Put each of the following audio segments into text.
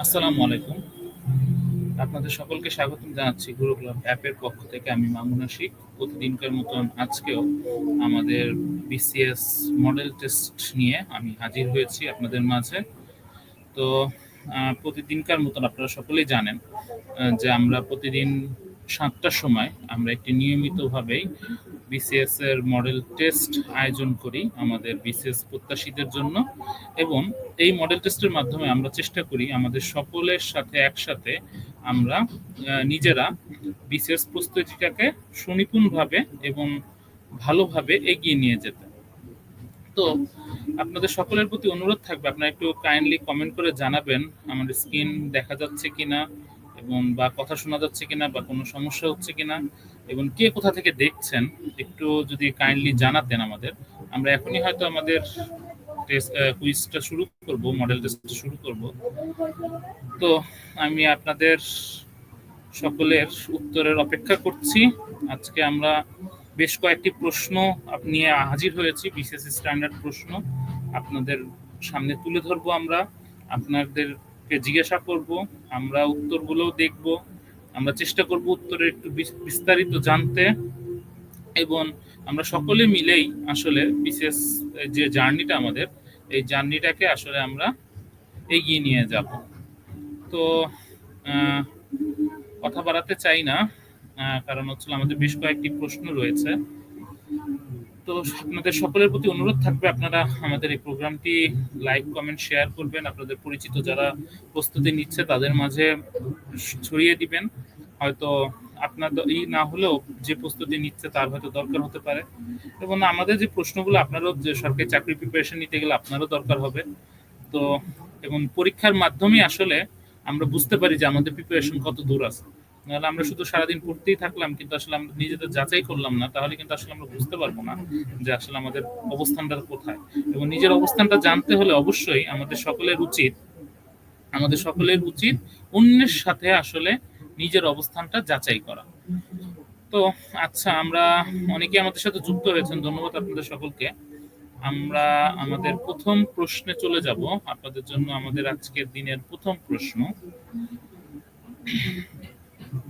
আসসালামু আলাইকুম। আপনাদের সকলকে স্বাগতম জানাচ্ছি গুরুকুলাম অ্যাপের পক্ষ থেকে। আমি মামুন আশিক। প্রতিদিনকার মতন আজকেও আমাদের বিসিএস মডেল টেস্ট নিয়ে আমি হাজির হয়েছি আপনাদের মাঝে। তো প্রতিদিনকার মতন আপনারা সকলেই জানেন যে আমরা প্রতিদিন ৭টার সময় আমরা একটি নিয়মিতভাবেই বিসিএস এর মডেল টেস্ট আয়োজন করি আমাদের বিসিএস প্রত্যাশীদের জন্য, এবং এই মডেল টেস্টের মাধ্যমে আমরা চেষ্টা করি আমাদের সকলের সাথে একসাথে আমরা নিজেরা বিসিএস প্রস্তুতিটাকে সুনিপুণভাবে এবং ভালোভাবে এগিয়ে নিয়ে যেতে। তো আপনাদের সকলের প্রতি অনুরোধ থাকবে, আপনারা একটু কাইন্ডলি কমেন্ট করে জানাবেন আমাদের স্ক্রিন দেখা যাচ্ছে কিনা, এবং বা কথা শোনা যাচ্ছে কিনা, বা কোনো সমস্যা হচ্ছে কিনা, এবং কে কোথা থেকে দেখছেন একটু যদি কাইন্ডলি জানাতেন আমাদের। আমরা এখনই হয়তো আমাদের টেস্ট কুইজটা শুরু করব, মডেল টেস্ট শুরু করব। তো আমি আপনাদের সকলের উত্তরের অপেক্ষা করছি। আজকে আমরা বেশ কয়েকটি প্রশ্ন নিয়ে হাজির হয়েছি, বিসিএস স্ট্যান্ডার্ড প্রশ্ন আপনাদের সামনে তুলে ধরবো। আমরা আপনাদেরকে জিজ্ঞাসা করব, আমরা উত্তরগুলোও দেখব, আমরা চেষ্টা করব উত্তরের একটু বিস্তারিত জানতে, এবং আমরা সকলে মিলেই আসলে বিসিএস যে জার্নিটা আমাদের, এই জার্নিটাকে আসলে আমরা এগিয়ে নিয়ে যাব। তো কথা বাড়াতে চাই না, কারণ হচ্ছে আমাদের বেশ কয়েকটি প্রশ্ন রয়েছে। তো আপনাদের সকলের প্রতি অনুরোধ থাকবে, আপনারা আমাদের এই প্রোগ্রামটি লাইক কমেন্ট শেয়ার করবেন, আপনাদের পরিচিত যারা প্রস্তুতি নিচ্ছে তাদের মাঝে ছড়িয়ে দিবেন। হয়তো আপনার না হলেও যে প্রস্তুতি নিচ্ছে তার হয়তো দরকার হতে পারে, এবং আমাদের যে প্রশ্নগুলো আপনারও যে সরকারি চাকরি প্রিপারেশন নিতে গেলে আপনারও দরকার হবে। তো এবং পরীক্ষার মাধ্যমে আসলে আমরা বুঝতে পারি যে আমাদের প্রিপারেশন কত দূর আছে। নাহলে আমরা শুধু সারাদিন পড়তেই থাকলাম কিন্তু আসলে আমরা নিজেদের যাচাই করলাম না, তাহলে কিন্তু আসলে আমরা বুঝতে পারবো না যে আসলে আমাদের অবস্থানটা কোথায়। এবং নিজের অবস্থানটা জানতে হলে অবশ্যই আমাদের সকলের উচিত অন্যের সাথে আসলে নিজের অবস্থানটা যাচাই করা। তো আচ্ছা, আমরা অনেকে আমাদের সাথে যুক্ত হয়েছেন, ধন্যবাদ আপনাদের সকলকে। আমরা আমাদের প্রথম প্রশ্নে চলে যাব। আপনাদের জন্য আমাদের আজকের দিনের প্রথম প্রশ্ন: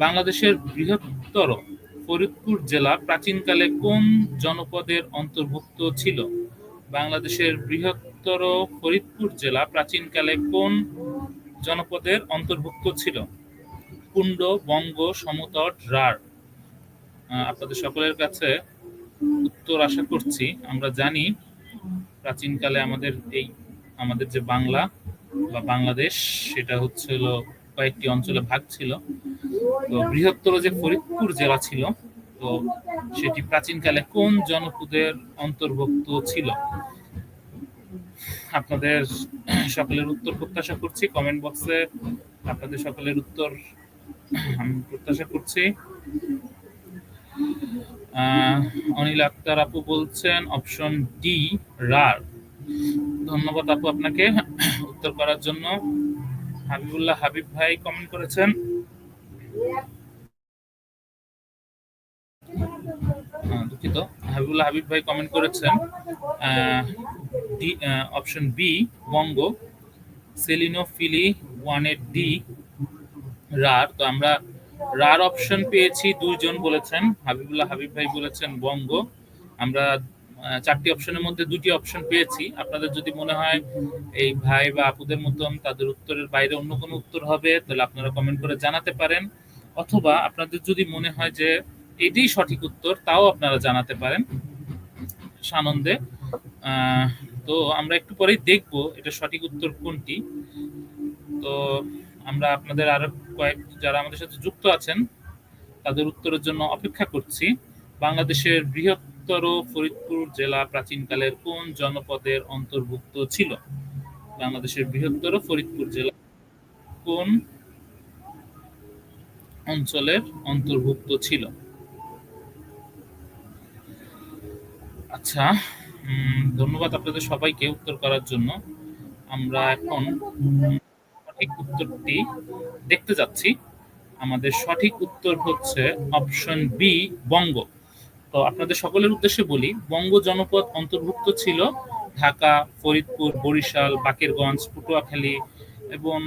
বাংলাদেশের বৃহত্তর ফরিদপুর জেলা প্রাচীনকালে কোন জনপদের অন্তর্ভুক্ত ছিল? বাংলাদেশের বৃহত্তর ফরিদপুর জেলা প্রাচীনকালে কোন জনপদের অন্তর্ভুক্ত ছিল? কুন্ড, বঙ্গ, সমতট, রাঢ়। আপনাদের সকলের কাছে উত্তর আশা করছি। আমরা জানি প্রাচীনকালে আমাদের যে বাংলা বা বাংলাদেশ, সেটা হচ্ছিল কয়েকটি অঞ্চলে ভাগ ছিল। তো বৃহত্তর যে ফরিদপুর জেলা ছিল, তো সেটি প্রাচীনকালে কোন জনপদের অন্তর্ভুক্ত ছিল? আপনাদের সকলের উত্তর প্রত্যাশা করছি। কমেন্ট বক্সে আপনাদের সকলের উত্তর আমি প্রত্যাশা করছি। অনিল আক্তার আপু বলছেন অপশন ডি, রাঢ়। ধন্যবাদ আপু আপনাকে উত্তর করার জন্য। হাবিবুল্লাহ হাবিব ভাই কমেন্ট করেছেন দুঃখিত, হাবিবুল্লাহ হাবিব ভাই কমেন্ট করেছেন অপশন বি, বঙ্গ। সেলিনো ফিলি ওয়ানের ডি, রাঢ়। তো আমরা রাঢ় অপশন পেয়েছি, দুইজন বলেছেন। হাবিবুল্লাহ হাবিব ভাই বলেছেন বঙ্গ। আমরা চারটি অপশনের মধ্যে দুটি অপশন পেয়েছি। আপনাদের যদি মনে হয় এই ভাই বা আপুদের মতন তাদের উত্তরের বাইরে অন্য কোনো উত্তর হবে, তাহলে আপনারা কমেন্ট করে জানাতে পারেন, অথবা আপনাদের যদি মনে হয় যে এটাই সঠিক উত্তর, তাও আপনারা জানাতে পারেন সানন্দে। তো আমরা একটু পরেই দেখব এটা সঠিক উত্তর কোনটি। তো আমরা আপনাদের আরো যারা আমাদের সাথে যুক্ত আছেন তাদের উত্তরের জন্য অপেক্ষা করছি। বাংলাদেশের বৃহত্তর ফরিদপুর জেলা প্রাচীনকালের কোন জনপদের অন্তর্ভুক্ত ছিল? বাংলাদেশের বৃহত্তর ফরিদপুর জেলা কোন অঞ্চলের অন্তর্ভুক্ত ছিল? আচ্ছা, ধন্যবাদ আপনাদের সবাইকে উত্তর করার জন্য। আমরা এখন সঠিক উত্তরটি দেখতে যাচ্ছি। আমাদের সঠিক উত্তর হচ্ছে অপশন বি, বঙ্গ। তো আপনাদের সকলের উদ্দেশ্যে বলি, বঙ্গ জনপদ অন্তর্ভুক্ত ছিল ঢাকা, ফরিদপুর, বরিশাল, বাকেরগঞ্জ, পটুয়াখালী, এবং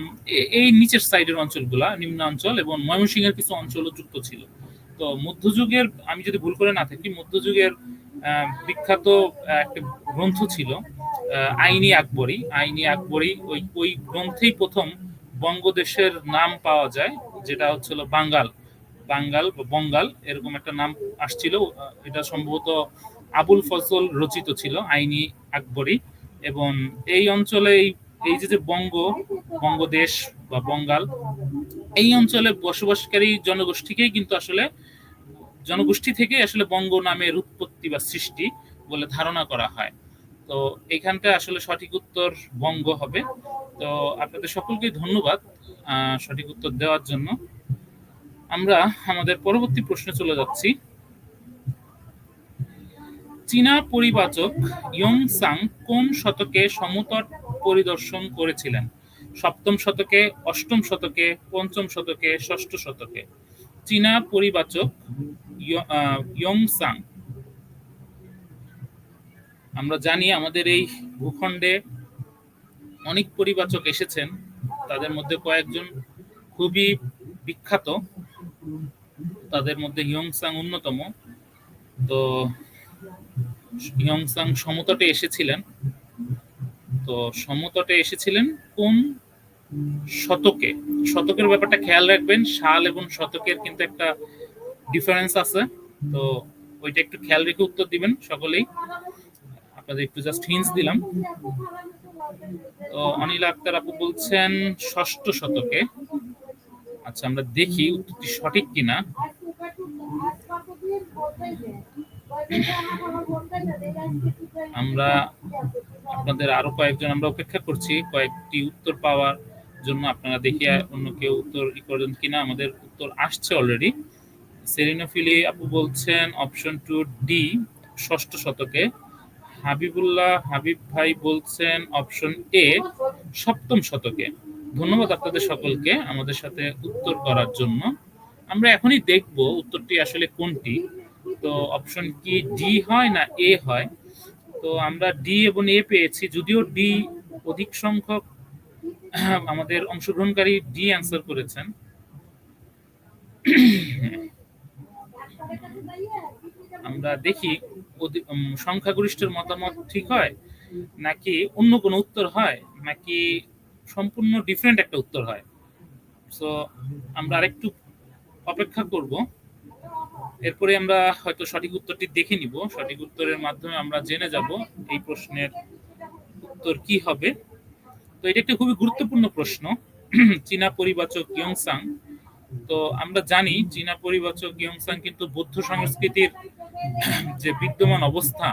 এই নিচের সাইডের অঞ্চলগুলা নিম্নাঞ্চল এবং ময়মনসিংহের কিছু অঞ্চলও যুক্ত ছিল। তো মধ্যযুগের, আমি যদি ভুল করে না থাকি, মধ্যযুগের বিখ্যাত একটা গ্রন্থ ছিল আইনি আকবরী। আইনি আকবরী ওই ওই গ্রন্থেই প্রথম বঙ্গদেশের নাম পাওয়া যায়, যেটা হচ্ছিল বাঙ্গাল। বাঙ্গাল বা বঙ্গাল এরকম একটা নাম আসছিল। এটা সম্ভবত আবুল ফজল রচিত ছিল আইনি আকবরী। এবং এই অঞ্চলে এই যে যে বঙ্গদেশ বা বঙ্গাল, এই অঞ্চলে বসবাসকারী জনগোষ্ঠীকেই কিন্তু আসলে জনগোষ্ঠী থেকে আসলে বঙ্গ নামের উৎপত্তি বা সৃষ্টি বলে ধারণা করা হয়। তো এখানটা আসলে সঠিক উত্তর বঙ্গ হবে। তো আপনাদের সকলকে ধন্যবাদ সঠিক উত্তর দেওয়ার জন্য। আমরা আমাদের পরবর্তী প্রশ্নে চলে যাচ্ছি। চীনা পরিবাচক ইয়োং-সাং কোন শতকে সমতট পরিদর্শন করেছিলেন? সপ্তম শতকে, অষ্টম শতকে, পঞ্চম শতকে, ষষ্ঠ শতকে? চীনা পরিবাচক ইয়োং-সাং, আমরা জানি আমাদের এই ভূখণ্ডে অনেক পরিবাচক এসেছেন, তাদের মধ্যে কয়েকজন খুবই বিখ্যাত, তাদের মধ্যে ইয়োং-সাং অন্যতম। তো ইয়োং-সাং সমতটে এসেছিলেন। তো সমতটে এসেছিলেন কোন শতকে? শতকের ব্যাপারটা খেয়াল রাখবেন, সাল এবং শতকের কিন্তু একটা ডিফারেন্স আছে। তো ওইটা একটু খেয়াল রেখে উত্তর দিবেন সকলেই। আপনাদের একটু জাস্ট হিন্টস দিলাম। তো অনিল আক্তার আপু বলছেন ষষ্ঠ শতকে। আচ্ছা, আমরা দেখি উত্তরটি সঠিক কিনা। আমরা আপনাদের আরো কয়েকজন আমরা অপেক্ষা করছি কয়েকটি উত্তর পাওয়ার জন্য। আপনারা দেখিয়ে অন্য কেউ উত্তর করেন কিনা। আমাদের উত্তর আসছে অলরেডি। সেলিনোফিলি আপু বলছেন অপশন 2 ডি, ষষ্ঠ শতকে। হাবিবুল্লাহ হাবিব ভাই বলছেন অপশন এ, সপ্তম শতকে। ধন্যবাদ আপনাদের সকলকে আমাদের সাথে উত্তর করার জন্য। আমরা এখনই দেখব উত্তরটি আসলে কোনটি। তো অপশন কি ডি হয় না এ হয়? তো আমরা ডি এবং এ পেয়েছি, যদিও ডি অধিক সংখ্যক আমাদের অংশগ্রহণকারী ডি অ্যান্সার করেছেন। আমরা দেখি সংখ্যাগরিষ্ঠের মতামত ঠিক হয় নাকি অন্য কোনো উত্তর হয়, নাকি সম্পূর্ণ ডিফারেন্ট একটা উত্তর হয়। সো আমরা আরেকটু অপেক্ষা করব, এরপরে আমরা হয়তো সঠিক উত্তরটি দেখে নিব। সঠিক উত্তরের মাধ্যমে আমরা জেনে যাব এই প্রশ্নের উত্তর কি হবে। তো এটা একটা খুবই গুরুত্বপূর্ণ প্রশ্ন। চীনা পরিবাচক ইয়োং-সাং, তো আমরা জানি চীনা পরিবাচক ইয়োং-সাং কিন্তু বৌদ্ধ সংস্কৃতির যে বিদ্যমান অবস্থা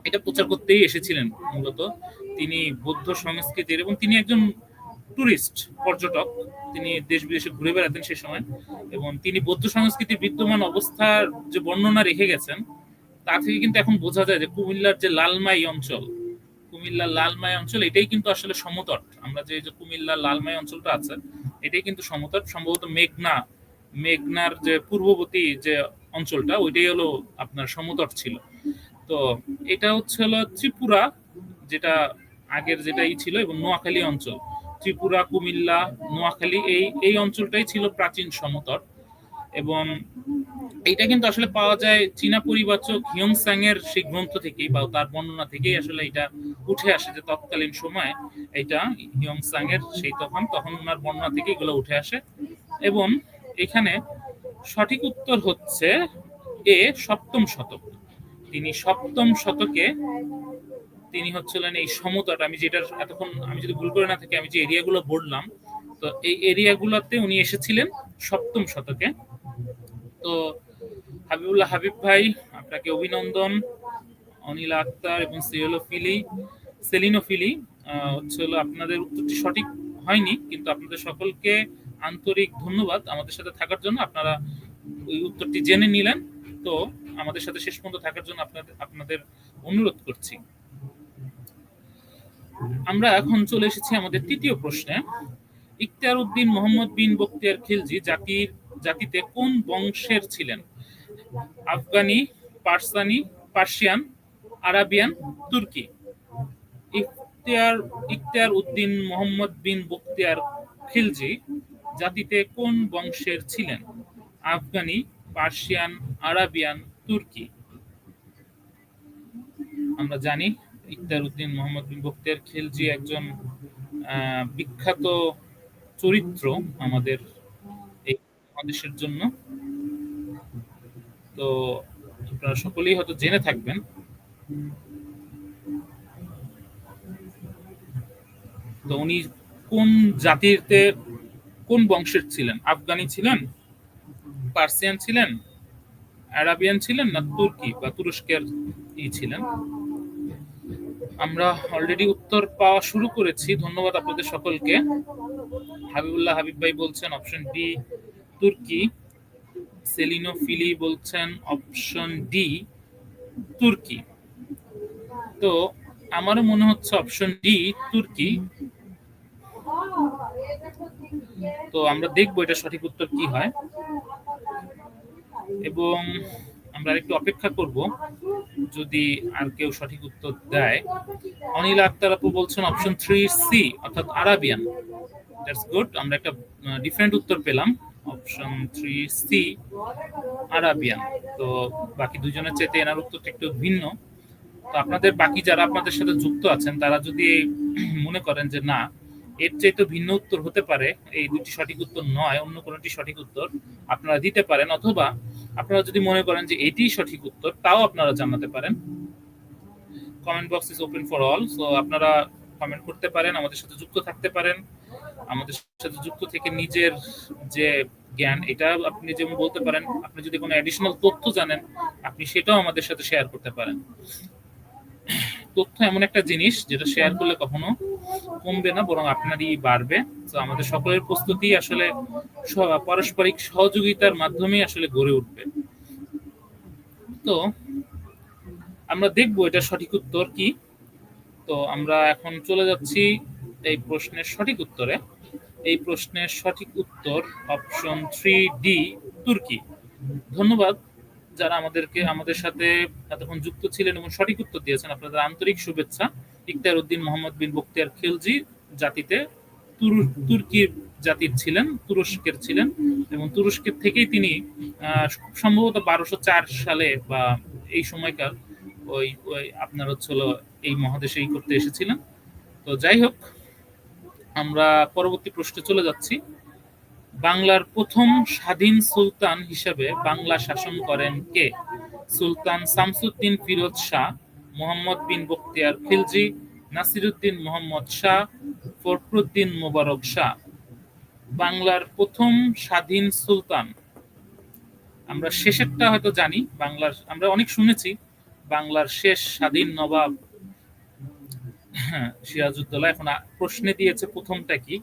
এটা প্রচার করতেই এসেছিলেন মূলত। তিনি বৌদ্ধ সংস্কৃতির, এবং তিনি একজন টুরিস্ট, পর্যটক, তিনি দেশ বিদেশে ঘুরে বেড়াতেন সে সময়। এবং তিনি বৌদ্ধ সংস্কৃতির বিদ্যমান অবস্থার যে বর্ণনা রেখে গেছেন, তা থেকে কিন্তু এখন বোঝা যায় যে কুমিল্লার যে লালমাই অঞ্চল, কুমিল্লার লালমাই অঞ্চল এটাই কিন্তু আসলে সমতট। আমরা যে কুমিল্লার লালমাই অঞ্চলটা আছে এটাই কিন্তু সমতট। সম্ভবত মেঘনার যে পূর্ববর্তী যে অঞ্চলটা ওইটাই হলো আপনার সমতট ছিল। তো এটা হচ্ছে হলো ত্রিপুরা, যেটা আগের যেটাই ছিল, এবং নোয়াখালী অঞ্চল, ত্রিপুরা, কুমিল্লা, নোয়াখালী, এই এই অঞ্চলটাই ছিল প্রাচীন সমতট। এবং এটা কিন্তু আসলে পাওয়া যায় চীনা পরিবাচক হিয়োং-সাং এর সেই গ্রন্থ থেকেই, বা তার বর্ণনা থেকেই আসলে এটা উঠে আসে যে তৎকালীন সময়ে এটা হিয়োং-সাং এর সেই তখন ওনার বর্ণনা থেকে এগুলো উঠে আসে। এবং এখানে সঠিক উত্তর হচ্ছে এ, সপ্তম শতক। তিনি সপ্তম শতকে তিনি হচ্ছিলেন এই সমতট, আমি যেটা এতক্ষণ আমি যদি ভুল করে না থাকি, আমি যে এরিয়াগুলো বললাম, তো এই এরিয়াগুলোতে উনি এসেছিলেন সপ্তম শতকে। তো হাবিবুল্লাহ হাবিব ভাই, আপনাকে অভিনন্দন। অনিল আক্তার এবং সেলিনোফিলি হচ্ছে হলো আপনাদের উত্তরটি সঠিক হয়নি, কিন্তু আপনাদের সকলকে আন্তরিক ধন্যবাদ আমাদের সাথে থাকার জন্য। আপনারা ওই উত্তরটি জেনে নিলেন। তো আমাদের সাথে শেষ পর্যন্ত থাকার জন্য আপনাদের অনুরোধ করছি। আমরা এখন চলে এসেছি আমাদের তৃতীয় প্রশ্নে। ইখতিয়ার উদ্দিন মোহাম্মদ বিন বখতিয়ার খিলজি জাতিতে কোন বংশের ছিলেন? আফগানি, পার্সিয়ান, আরাবিয়ান, তুর্কি? ইখতিয়ার উদ্দিন মোহাম্মদ বিন বখতিয়ার বখতিয়ার খিলজি জাতিতে কোন বংশের ছিলেন? আফগানি, পার্সিয়ান, আরাবিয়ান, তুর্কি। আমরা জানি ইকতার উদ্দিন মোহাম্মদ বিন বখতিয়ার খিলজি একজন বিখ্যাত চরিত্র আমাদের এই বাংলাদেশের জন্য। তো আপনারা সকলেই হয়তো জেনে থাকবেন। তো উনি কোন জাতিতে কোন বংশের ছিলেন? আফগানি ছিলেন, পার্সিয়ান ছিলেন, আরাবিয়ান ছিলেন, না তুর্কি বা তুরস্কের ছিলেন? আমরা অলরেডি উত্তর পাওয়া শুরু করেছি। ধন্যবাদ আপনাদের সকলকে। হাবিবুল্লাহ হাবিব ভাই বলছেন অপশন ডি তুর্কি। সেলিনো ফিলি বলছেন অপশন ডি তুর্কি। তো আমারও মনে হচ্ছে অপশন ডি তুর্কি। তো আমরা দেখবো এটা সঠিক উত্তর কি হয়, এবং আমরা একটু অপেক্ষা করব যদি আর কেউ সঠিক উত্তর দেয়। অনিল আক্তার আপু বলছেন অপশন 3 সি অর্থাৎ আরাবিয়ান। দ্যাটস গুড, আমরা একটা ডিফারেন্ট উত্তর পেলাম। Option 3 C Arabian. তো বাকি দুজনের চাইতে এনার উত্তরটা একটু ভিন্ন। তো আপনাদের বাকি যারা আপনাদের সাথে যুক্ত আছেন তারা যদি মনে করেন যে না, এর চাইতে ভিন্ন উত্তর হতে পারে, এই দুটি সঠিক উত্তর নয়, অন্য কোনোটি সঠিক উত্তর, আপনারা দিতে পারেন। অথবা আপনারা যদি মনে করেন যে এটিই সঠিক উত্তর, তাও আপনারা জানাতে পারেন। Comment box is open for all. So আপনারা কমেন্ট করতে পারেন, আমাদের সাথে যুক্ত থাকতে পারেন। আমাদের সাথে যুক্ত থেকে নিজের যে জ্ঞান, এটা আপনি যেমন বলতে পারেন। আপনি যদি কোনো অ্যাডিশনাল তথ্য জানেন, আপনি সেটাও আমাদের সাথে শেয়ার করতে পারেন। তথ্য এমন একটা জিনিস যেটা শেয়ার করলে কখনো কমবে না, বরং আপনারই বাড়বে। তো আমাদের সকলের প্রস্তুতি আসলে পারস্পরিক সহযোগিতার মাধ্যমে আসলে গড়ে উঠবে। তো আমরা দেখবো এটা সঠিক উত্তর কি। তো আমরা এখন চলে যাচ্ছি এই প্রশ্নের সঠিক উত্তরে। এই প্রশ্নের সঠিক উত্তর অপশন 3 ডি তুর্কি। ধন্যবাদ যারা আমাদের সাথে এতক্ষণ যুক্ত ছিলেন এবং সঠিক উত্তর দিয়েছেন। আপনাদের আন্তরিক শুভেচ্ছা। ইকতার উদ্দিন মোহাম্মদ বিন বখতিয়ার খিলজি জাতিতে তুর্কির জাতির ছিলেন, তুরস্কের ছিলেন, এবং তুরস্কের থেকেই তিনি খুব সম্ভবত 1204 সালে বা এই সময়কার ওই ওই আপনার হচ্ছিল এই মহাদেশে করতে এসেছিলেন। তো যাই হোক, আমরা পরবর্তী প্রশ্নে চলে যাচ্ছি। বাংলার প্রথম স্বাধীন সুলতান হিসেবে বাংলা শাসন করেন কে? সুলতান শামসুদ্দিন ফিরোজ শাহ, মোহাম্মদ বিন বখতিয়ার খিলজি, নাসিরুদ্দিন মোহাম্মদ শাহ, ফখরুদ্দিন মোবারক শাহ। বাংলার প্রথম স্বাধীন সুলতান। আমরা শেষেরটা হয়তো জানি, বাংলার আমরা অনেক শুনেছি বাংলার শেষ স্বাধীন নবাব সিরাজউদ্দৌলা। এখন প্রশ্নে দিয়েছে প্রথমটা কি,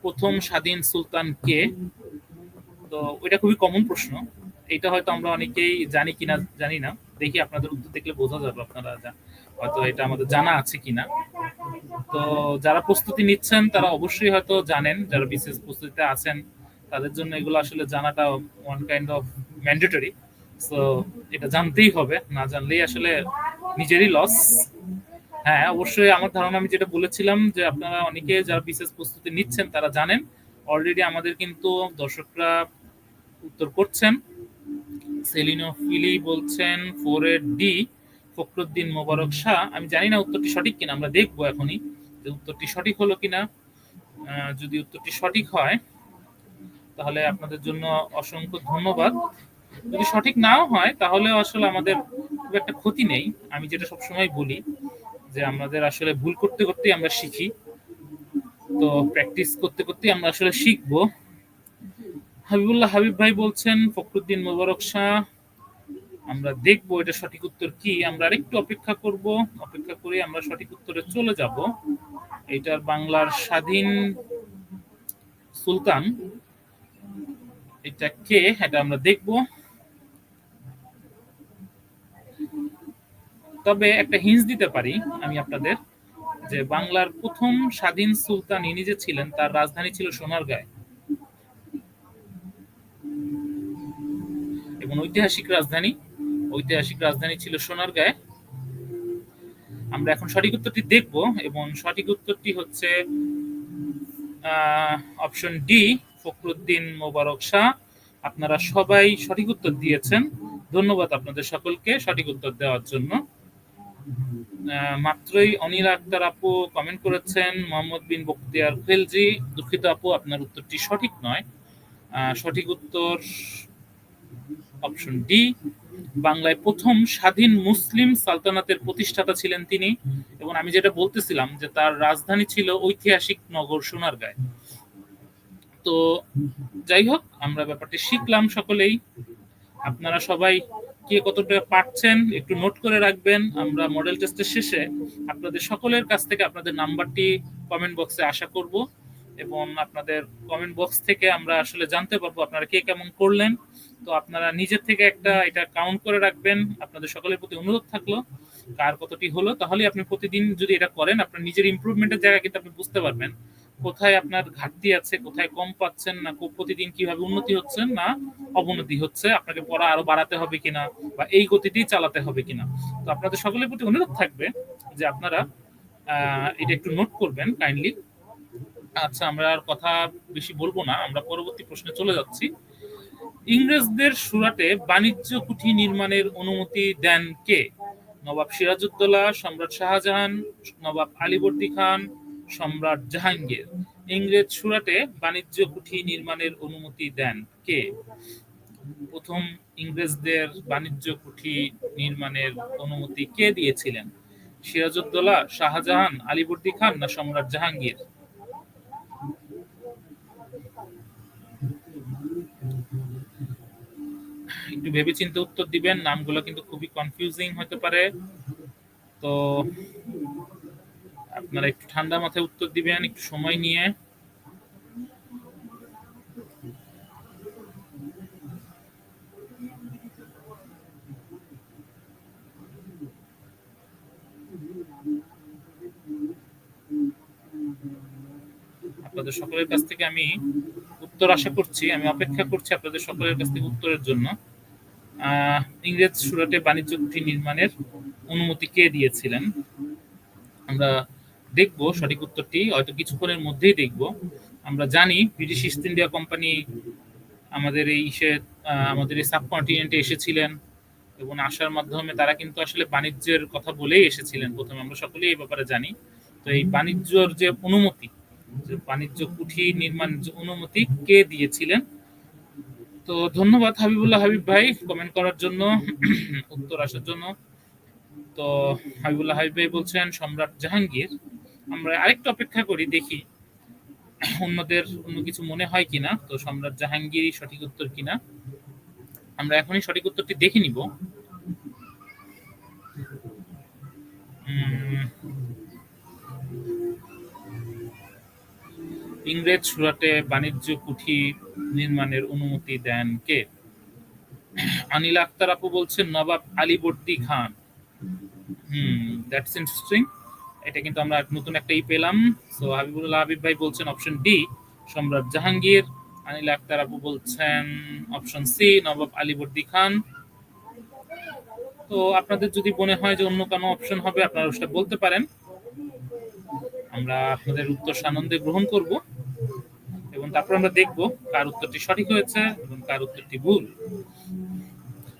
প্রথম স্বাধীন সুলতান কে? তো ওইটা খুবই কমন প্রশ্ন। এটা হয়তো আমরা অনেকেই জানি কিনা জানি না। দেখি আপনাদের উত্তর দেখলে বোঝা যাবে আপনারা হয়তো এটা আমাদের জানা আছে কিনা। তো যারা প্রস্তুতি নিচ্ছেন তারা অবশ্যই হয়তো জানেন, যারা বিশেষ প্রস্তুতিতে আছেন তাদের জন্য এগুলো আসলে জানাটা one kind of mandatory. So এটা জানতেই হবে, না জানলেই আসলে নিজেরই লস। হ্যাঁ, অবশ্যই আমার ধারণা আমি যেটা বলেছিলাম যে আপনারা অনেকে যারা বিশেষ প্রস্তুতি নিচ্ছেন তারা জানেন। অলরেডি আমাদের কিন্তু দর্শকরা উত্তর করছেন। সেলিনো ফিলি বলছেন 4 ডি ফখরুদ্দিন মোবারক শাহ। আমি জানি না উত্তরটি সঠিক কিনা, আমরা দেখবো এখনই যে উত্তরটি সঠিক হলো কিনা। যদি উত্তরটি সঠিক হয় তাহলে আপনাদের জন্য অসংখ্য ধন্যবাদ। যদি সঠিক নাও হয় তাহলে আসলে আমাদের খুব একটা ক্ষতি নেই। আমি যেটা সবসময় বলি যে আমাদের আসলে ভুল করতে করতেই আমরা শিখি। তো প্র্যাকটিস করতে করতেই আমরা আসলে শিখবো। হাবিবুল্লাহ হাবিব ভাই বলছেন ফখরুদ্দিন মোবারক শাহ। আমরা দেখবো এটা সঠিক উত্তর কি। আমরা আরেকটু অপেক্ষা করব, অপেক্ষা করে আমরা সঠিক উত্তরে চলে যাব। এটার বাংলার স্বাধীন সুলতান এটা কে, এটা আমরা দেখব। তবে একটা হিন্স দিতে পারি আমি আপনাদের, যে বাংলার প্রথম স্বাধীন সুলতান ইনি যে ছিলেন তার রাজধানী ছিল সোনারগাঁয়, এবং ঐতিহাসিক রাজধানী ছিল সোনারগাঁয়ে। আমরা এখন সঠিক উত্তরটি দেখব, এবং সঠিক উত্তরটি হচ্ছে অপশন ডি ফখরুদ্দিন মোবারক শাহ। আপনারা সবাই সঠিক উত্তর দিয়েছেন। ধন্যবাদ আপনাদের সকলকে সঠিক উত্তর দেওয়ার জন্য। মাত্রই অনিল আক্তার আপু কমেন্ট করেছেন মোহাম্মদ বিন বখতিয়ার খেলজি। দুঃখিত আপু, আপনার উত্তরটি সঠিক নয়। সঠিক উত্তর অপশন ডি, বাংলায় প্রথম স্বাধীন মুসলিম সালতানাতের প্রতিষ্ঠাতা ছিলেন তিনি। এবং আমি যেটা বলতেছিলাম যে তার রাজধানী ছিল ঐতিহাসিক নগর সোনারগাঁয়। তো যাই হোক, আমরা ব্যাপারটি শিখলাম সকলেই। আপনারা সবাই কে কতটা পারছেন একটু নোট করে রাখবেন। আমরা মডেল টেস্টের শেষে আপনাদের সকলের কাছ থেকে আপনাদের নাম্বারটি কমেন্ট বক্সে আশা করব, এবং আপনাদের কমেন্ট বক্স থেকে আমরা আসলে জানতে পারবো আপনারা কে কেমন করলেন। তো আপনারা নিজের থেকে একটা এটা কাউন্ট করে রাখবেন। আপনাদের সকলের প্রতি অনুরোধ থাকলো কার কতটি হলো, তাহলে আপনি প্রতিদিন যদি এটা করেন আপনার নিজের ইমপ্রুভমেন্টের জায়গা কিন্তু আপনি বুঝতে পারবেন কোথায় আপনার ঘাটতি আছে, কোথায় কম পাচ্ছেন, না প্রতিদিন কিভাবে উন্নতি হচ্ছে না অবনতি হচ্ছে, আপনাকে পড়া আরো বাড়াতে হবে কিনা বা এই গতিতেই চালাতে হবে কিনা। তো আপনাদের সকলের প্রতি অনুরোধ থাকবে যে আপনারা এটা একটু নোট করবেন কাইন্ডলি। আচ্ছা, আমরা আর কথা বেশি বলবো না, আমরা পরবর্তী প্রশ্নে চলে যাচ্ছি। ইংরেজদের সুরাটে বাণিজ্য কুঠি নির্মাণের অনুমতি দেন কে? নবাব সিরাজউদ্দৌলা, সম্রাট শাহজাহান, নবাব আলীবর্দী খান, সম্রাট জাহাঙ্গীর। ইংরেজ সুরাটে বাণিজ্য কুঠি নির্মাণের অনুমতি দেন কে? প্রথম ইংরেজদের বাণিজ্য কুঠি নির্মাণের অনুমতি কে দিয়েছিলেন? সিরাজউদ্দৌলা, শাহজাহান, আলীবর্দী খান, না সম্রাট জাহাঙ্গীর? একটু ভেবেচিন্তে উত্তর দিবেন, নামগুলো কিন্তু খুবই কনফিউজিং হতে পারে। তো আপনারা একটু ঠান্ডা মাথায় উত্তর দিবেন, একটু সময় নিয়ে। আপনাদের সকলের কাছ থেকে আমি উত্তর আশা করছি, আমি অপেক্ষা করছি আপনাদের সকলের কাছ থেকে উত্তরের জন্য। ইংরেজ সুরাটে বাণিজ্য কুঠি নির্মাণের অনুমতি কে দিয়েছিলেন? আমরা দেখব সঠিক উত্তরটি হয়তো কিছুক্ষণের মধ্যেই দেখব। আমরা জানি ব্রিটিশ ইস্ট ইন্ডিয়া কোম্পানি আমাদের এই সাবকন্টিনেন্টে এসেছিলেন, এবং আসার মাধ্যমে তারা কিন্তু আসলে বাণিজ্যের কথা বলেই এসেছিলেন প্রথমে, আমরা সকলেই এই ব্যাপারে জানি। তো এই বাণিজ্যর যে অনুমতি, যে বাণিজ্য কুঠি নির্মাণ অনুমতি কে দিয়েছিলেন? তো ধন্যবাদ হাবিবুল্লাহ হাবিব ভাই কমেন্ট করার জন্য, উত্তর আসার জন্য। তো হাবিবুল্লাহ হাবিব ভাই বলছেন সম্রাট জাহাঙ্গীর। আমরা আরেকটু অপেক্ষা করি, দেখি অন্যদের অন্য কিছু মনে হয় কিনা। তো সম্রাট জাহাঙ্গীরই সঠিক উত্তর কিনা আমরা এখনই সঠিক উত্তরটি দেখে নিব। ইংরেজ সুরাটে বাণিজ্য কুঠি নির্মাণের অনুমতি দেন কে? অনিল আক্তার আপু বলছেন নবাব আলীবর্দী খান। That's interesting. এটা কিন্তু আমরা নতুন একটা পেলাম। সো হাবিবুল্লাহ হাবিব ভাই বলছেন অপশন ডি, সম্রাট জাহাঙ্গীর। অনিল আক্তার আপু বলছেন অপশন সি, নবাব আলীবর্দী খান। তো আপনাদের যদি মনে হয় যে অন্য কোনো অপশন হবে আপনারা সেটা বলতে পারেন। আমরা আপনাদের উত্তর সানন্দে গ্রহণ করব, এবং তারপর আমরা দেখব কার উত্তরটি সঠিক হয়েছে এবং কার উত্তরটি ভুল।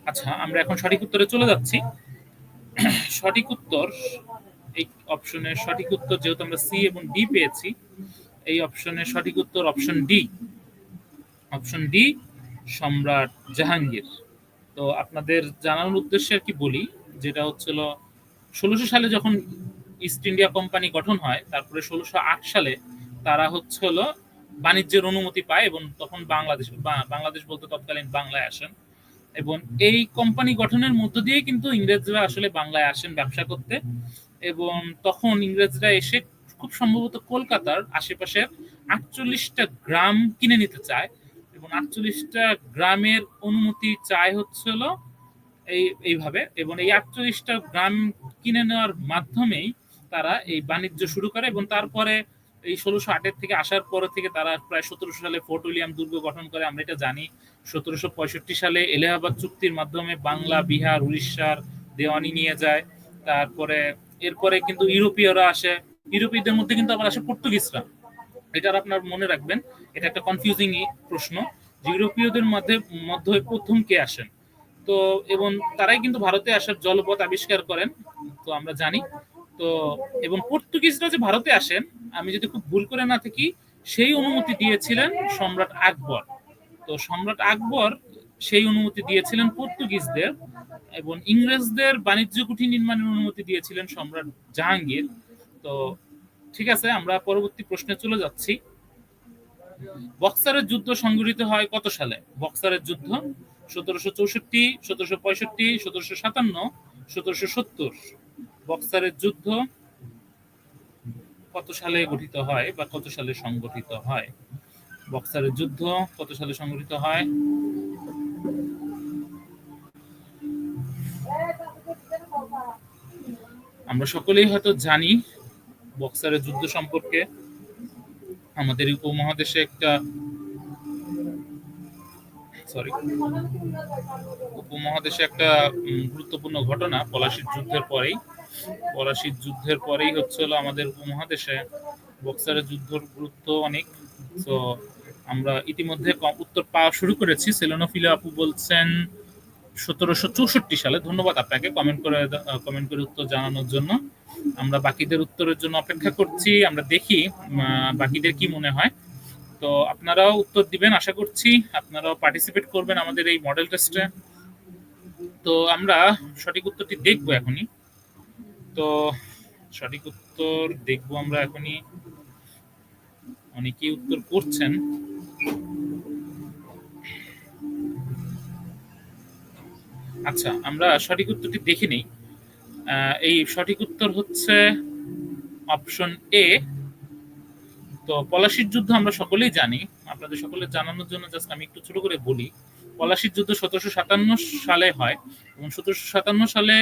আচ্ছা, আমরা এখন সঠিক উত্তরে চলে যাচ্ছি। সঠিক উত্তর, এই অপশনের সঠিক উত্তর যেহেতু আমরা সি এবং ডি পেয়েছি, এই অপশনের সঠিক উত্তর অপশন ডি। অপশন ডি, সম্রাট জাহাঙ্গীর। তো আপনাদের জানানোর উদ্দেশ্যে আর কি বলি, যেটা হচ্ছিল 1600 সালে যখন ইস্ট ইন্ডিয়া কোম্পানি গঠন হয়, তারপরে 1608 সালে তারা হচ্ছিল বাণিজ্যের অনুমতি পায়, এবং তখন বাংলাদেশ বলতে তৎকালীন বাংলায় আসেন। এবং এই কোম্পানি গঠনের মধ্য দিয়ে কিন্তু ইংরেজরা আসলে বাংলায় আসেন ব্যবসা করতে। এবং তখন ইংরেজরা এসে খুব সম্ভবত কলকাতার আশেপাশের 48টা গ্রাম কিনে নিতে চায়, এবং 48টা গ্রামের অনুমতি চায় হচ্ছিল এইভাবে। এবং এই 48টা গ্রাম কিনে নেওয়ার মাধ্যমেই তারা এই বাণিজ্য শুরু করে। এবং তারপরে এই 1608 থেকে আসার পর থেকে তারা প্রায় 1700 সালে ফোর্ট উইলিয়াম দুর্গ গঠন করে, আমরা এটা জানি। 1765 সালে এলাহাবাদ চুক্তির মাধ্যমে বাংলা, বিহার, উড়িষ্যার দেওয়ানি নিয়ে যায়। তারপরে এরপরে কিন্তু ইউরোপীয়রা আসে, ইউরোপীয়দের মধ্যে কিন্তু আবার আসে পর্তুগিজরা। এটার আপনার মনে রাখবেন, এটা একটা কনফিউজিং প্রশ্ন যে ইউরোপীয়দের মধ্যে প্রথম কে আসেন। তো এবং তারাই কিন্তু ভারতে আসার জলপথ আবিষ্কার করেন, তো আমরা জানি। তো এবং পর্তুগিজরা যে ভারতে আসেন, আমি যদি খুব ভুল করে না থাকি, সেই অনুমতি দিয়েছিলেন সম্রাট আকবর। তো সম্রাট আকবর সেই অনুমতি দিয়েছিলেন পর্তুগিজদের, এবং ইংরেজদের বাণিজ্য কুঠি নির্মাণের অনুমতি দিয়েছিলেন সম্রাট জাহাঙ্গীর। তো ঠিক আছে, আমরা পরবর্তী প্রশ্নে চলে যাচ্ছি। বক্সারের যুদ্ধ সংঘটিত হয় কত সালে? বক্সারের যুদ্ধ 1764, 1765, 1757, 1770। বক্সারের যুদ্ধ কত সালে গঠিত হয় বা কত সালে সংগঠিত হয়? বক্সারের যুদ্ধ কত সালে সংগঠিত হয়? আমরা সকলেই হয়তো জানি বক্সারের যুদ্ধ সম্পর্কে। আমাদের উপমহাদেশে একটা গুরুত্বপূর্ণ ঘটনা পলাশির যুদ্ধের পরেই। পলাশির যুদ্ধের পরেই হলো আমাদের উপমহাদেশে বক্সারের যুদ্ধের গুরুত্ব অনেক। তো আমরা ইতিমধ্যে উত্তর পাওয়া শুরু করেছি। সেলেনোফিলা আপু বলছেন 1764 সালে। ধন্যবাদ আপনাকে কমেন্ট করে উত্তর জানানোর জন্য। আমরা বাকিদের উত্তরের জন্য অপেক্ষা করছি, আমরা দেখি বাকিদের কি মনে হয়। তো আপনারাও উত্তর দিবেন, আশা করছি আপনারাও পার্টিসিপেট করবেন আমাদের এই মডেল টেস্টে। তো আমরা সঠিক উত্তরটি দেখবো এখনই। তো সঠিক উত্তর দেখবো আমরা এখনই। অনেকেই উত্তর করছেন। আচ্ছা, আমরা সঠিক উত্তরটি দেখে নিই। এই সঠিক উত্তর হচ্ছে অপশন এ। তো পলাশির যুদ্ধ আমরা সকলেই জানি, আপনাদের সকলের জানানোর জন্য জাস্ট আমি একটু ছোট করে বলি। পলাশির যুদ্ধ 1757 সালে হয়, এবং 1757 সালে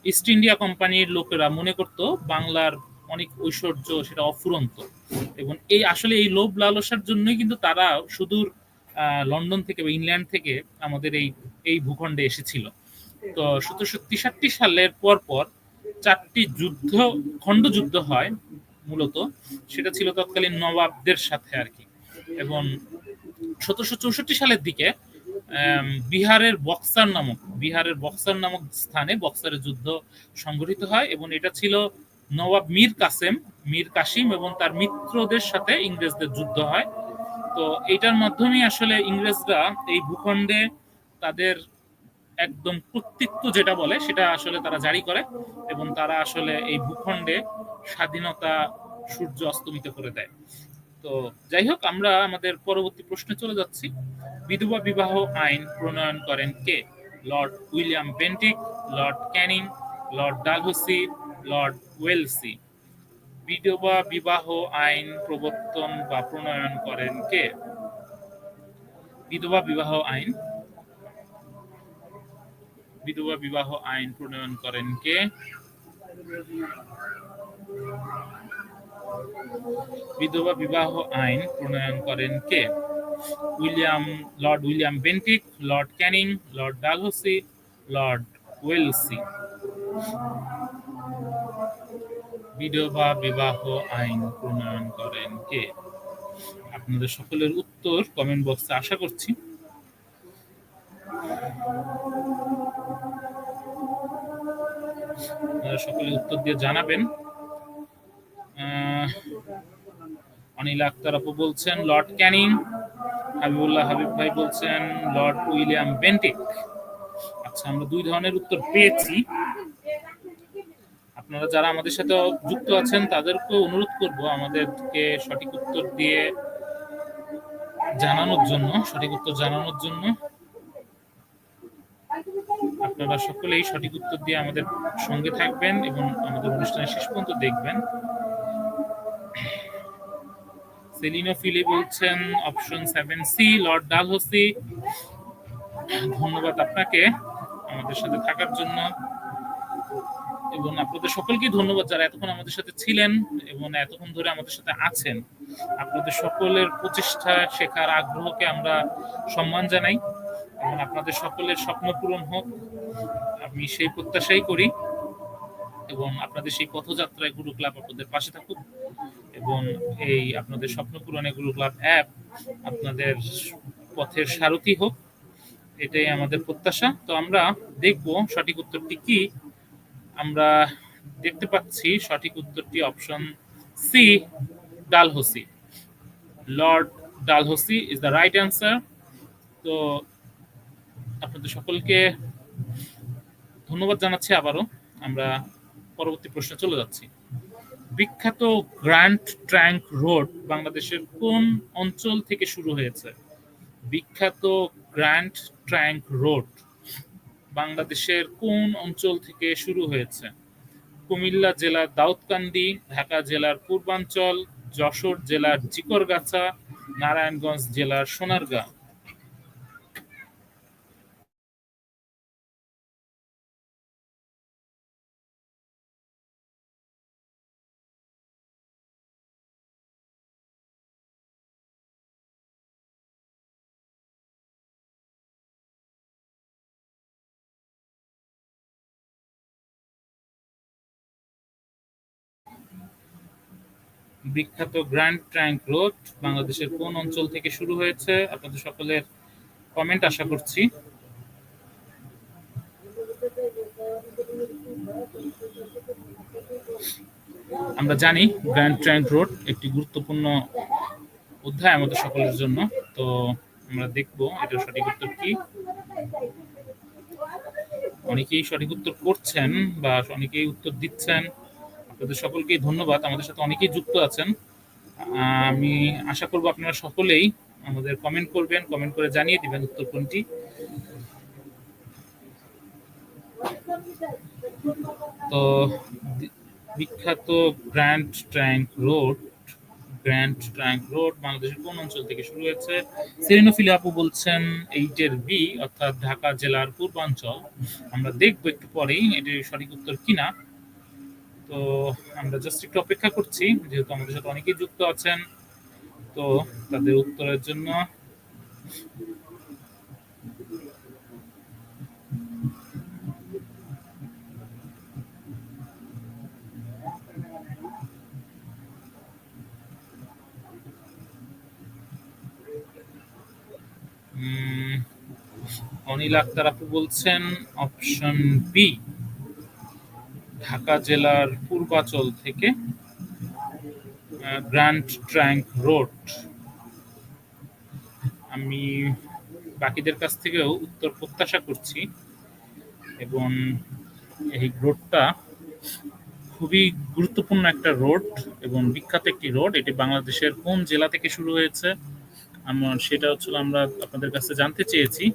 ইস্ট ইন্ডিয়া কোম্পানির লোকেরা মনে করত বাংলার অনেক ঐশ্বর্য সেটা অফুরন্ত, এবং আসলে এই লোভ লালসার জন্যই কিন্তু তারা সুদূর লন্ডন থেকে বা ইংল্যান্ড থেকে আমাদের এই ভূখণ্ডে এসেছিল। তো 1763 সালের পর 4টি খণ্ড যুদ্ধ হয় মূলত, সেটা ছিল তৎকালীন নবাবদের সাথে আর কি। এবং 1764 সালের দিকে বিহারের বক্সার নামক স্থানে বক্সারের যুদ্ধ সংঘটিত হয়, এবং এটা ছিল নবাব মীর কাসিম এবং তার মিত্রদের সাথে ইংরেজদের যুদ্ধ হয়। তো এটার মাধ্যমেই আসলে ইংরেজরা এই ভূখণ্ডে তাদের একদম কর্তৃত্ব যেটা বলে সেটা আসলে তারা জারি করে, এবং তারা আসলে এই ভূখণ্ডে স্বাধীনতা সূর্য অস্তমিত করে দেয়। তো যাই হোক, আমরা আমাদের পরবর্তী প্রশ্নে চলে যাচ্ছি। বিধবা বিবাহ আইন প্রণয়ন করেন কে? Lord William Bentinck, Lord Canning, Lord Dalhousie, Lord Wellesley. বিধবা বিবাহ আইন প্রবর্তন বা প্রণয়ন করেন কে? বিধবা বিবাহ আইন প্রণয়ন করেন কে? বিধবা বিবাহ আইন প্রণয়ন করেন কে? Lord William Bentinck, Lord Canning, Lord Dalhousie, Lord Wellesley. বিধবা বিবাহ আইন প্রণয়ন করেন কে? আপনাদের সকলের উত্তর কমেন্ট বক্সে আশা করছি। আপনারা সকলে উত্তর দিয়ে জানাবেন। অনিল আক্তার আপু বলছেন লর্ড ক্যানিং। হাবিবুল্লাহ হাবিব ভাই বলছেন লর্ড উইলিয়াম বেন্টিক। আচ্ছা, আমরা 2 ধরনের উত্তর পেয়েছি। আপনারা যারা আমাদের সাথে যুক্ত আছেন তাদেরকে অনুরোধ করব আমাদেরকে সঠিক উত্তর জানানোর জন্য। আপনারা সকলেই সঠিক উত্তর দিয়ে আমাদের সঙ্গে থাকবেন এবং আমাদের অনুষ্ঠানের শেষ পর্যন্ত দেখবেন। সেলিনো ফিলি বলছেন অপশন 7C, লর্ড ডালহৌসি। ধন্যবাদ আপনাকে আমাদের সাথে থাকার জন্য, এবং আপনাদের সকলকেই ধন্যবাদ যারা এতক্ষণ আমাদের সাথে ছিলেন এবং এতক্ষণ ধরে আমাদের সাথে আছেন। আপনাদের সকলের প্রচেষ্টা, শেখার আগ্রহকে আমরা সম্মান জানাই, এবং আপনাদের সকলের স্বপ্ন পূরণ হোক আমি সেই প্রত্যাশাই করি, এবং আপনাদের সেই পথযাত্রায় গুরু ক্লাব আপনাদের পাশে থাকুক। এবং এই আপনাদের স্বপ্ন পূরণে গুরু ক্লাব অ্যাপ আপনাদের পথের সারথি হোক, এটাই আমাদের প্রত্যাশা। তো আমরা দেখব সঠিক উত্তরটি কি। আমরা দেখতে পাচ্ছি সঠিক উত্তরটি option C, Dalhousie. Lord Dalhousie is the right answer. তো আপনাদের সকলকে ধন্যবাদ জানাচ্ছি আবারও। আমরা পরবর্তী প্রশ্নে চলে যাচ্ছি। বিখ্যাত গ্র্যান্ড ট্রাঙ্ক রোড বাংলাদেশের কোন অঞ্চল থেকে শুরু হয়েছে? বিখ্যাত গ্র্যান্ড ট্রাঙ্ক রোড বাংলাদেশের কোন অঞ্চল থেকে শুরু হয়েছে? কুমিল্লা জেলার দাউদকান্দি, ঢাকা জেলার পূর্বাঞ্চল, যশোর জেলার জিকরগাছা, নারায়ণগঞ্জ জেলার সোনারগাঁ। বিখ্যাত গ্র্যান্ড ট্রাঙ্ক রোড বাংলাদেশের কোন অঞ্চল থেকে শুরু হয়েছে? আপনাদের সকলের কমেন্ট আশা করছি। আমরা জানি গ্র্যান্ড ট্রাঙ্ক রোড একটি গুরুত্বপূর্ণ অধ্যায় আমাদের সকলের জন্য। তো আমরা দেখব এটার সঠিক উত্তর কি। অনেকেই সঠিক উত্তর করছেন বা অনেকেই উত্তর দিচ্ছেন। আপনাদের সকলকেই ধন্যবাদ। আমাদের সাথে অনেকেই যুক্ত আছেন। আমি আশা করব আপনারা সকলেই আমাদের কমেন্ট করবেন, কমেন্ট করে জানিয়ে দিবেন উত্তর কোনটি। তো বিখ্যাত গ্র্যান্ড ট্রাঙ্ক রোড বাংলাদেশের কোন অঞ্চল থেকে শুরু হয়েছে? সেরিনোফিলি আপু বলছেন 8 বি, অর্থাৎ ঢাকা জেলার পূর্বাঞ্চল। আমরা দেখবো একটু পরেই এটির সঠিক উত্তর কিনা। তো আমরা জাস্ট একটু অপেক্ষা করছি, যেহেতু আমাদের সাথে অনেকেই যুক্ত আছেন, তো তাদের উত্তরের জন্য। অনিল আক্তার আপু বলছেন অপশন বি, ঢাকা জেলার পূর্বাচল থেকে গ্র্যান্ড ট্রাঙ্ক রোড। আমি বাকিদের কাছ থেকেও উত্তর প্রত্যাশা করছি, এবং এই রোডটা খুবই গুরুত্বপূর্ণ একটা রোড এবং বিখ্যাত একটি রোড। এটি বাংলাদেশের কোন জেলা থেকে শুরু হয়েছে আমার সেটা হচ্ছে আমরা আপনাদের কাছে জানতে চেয়েছি।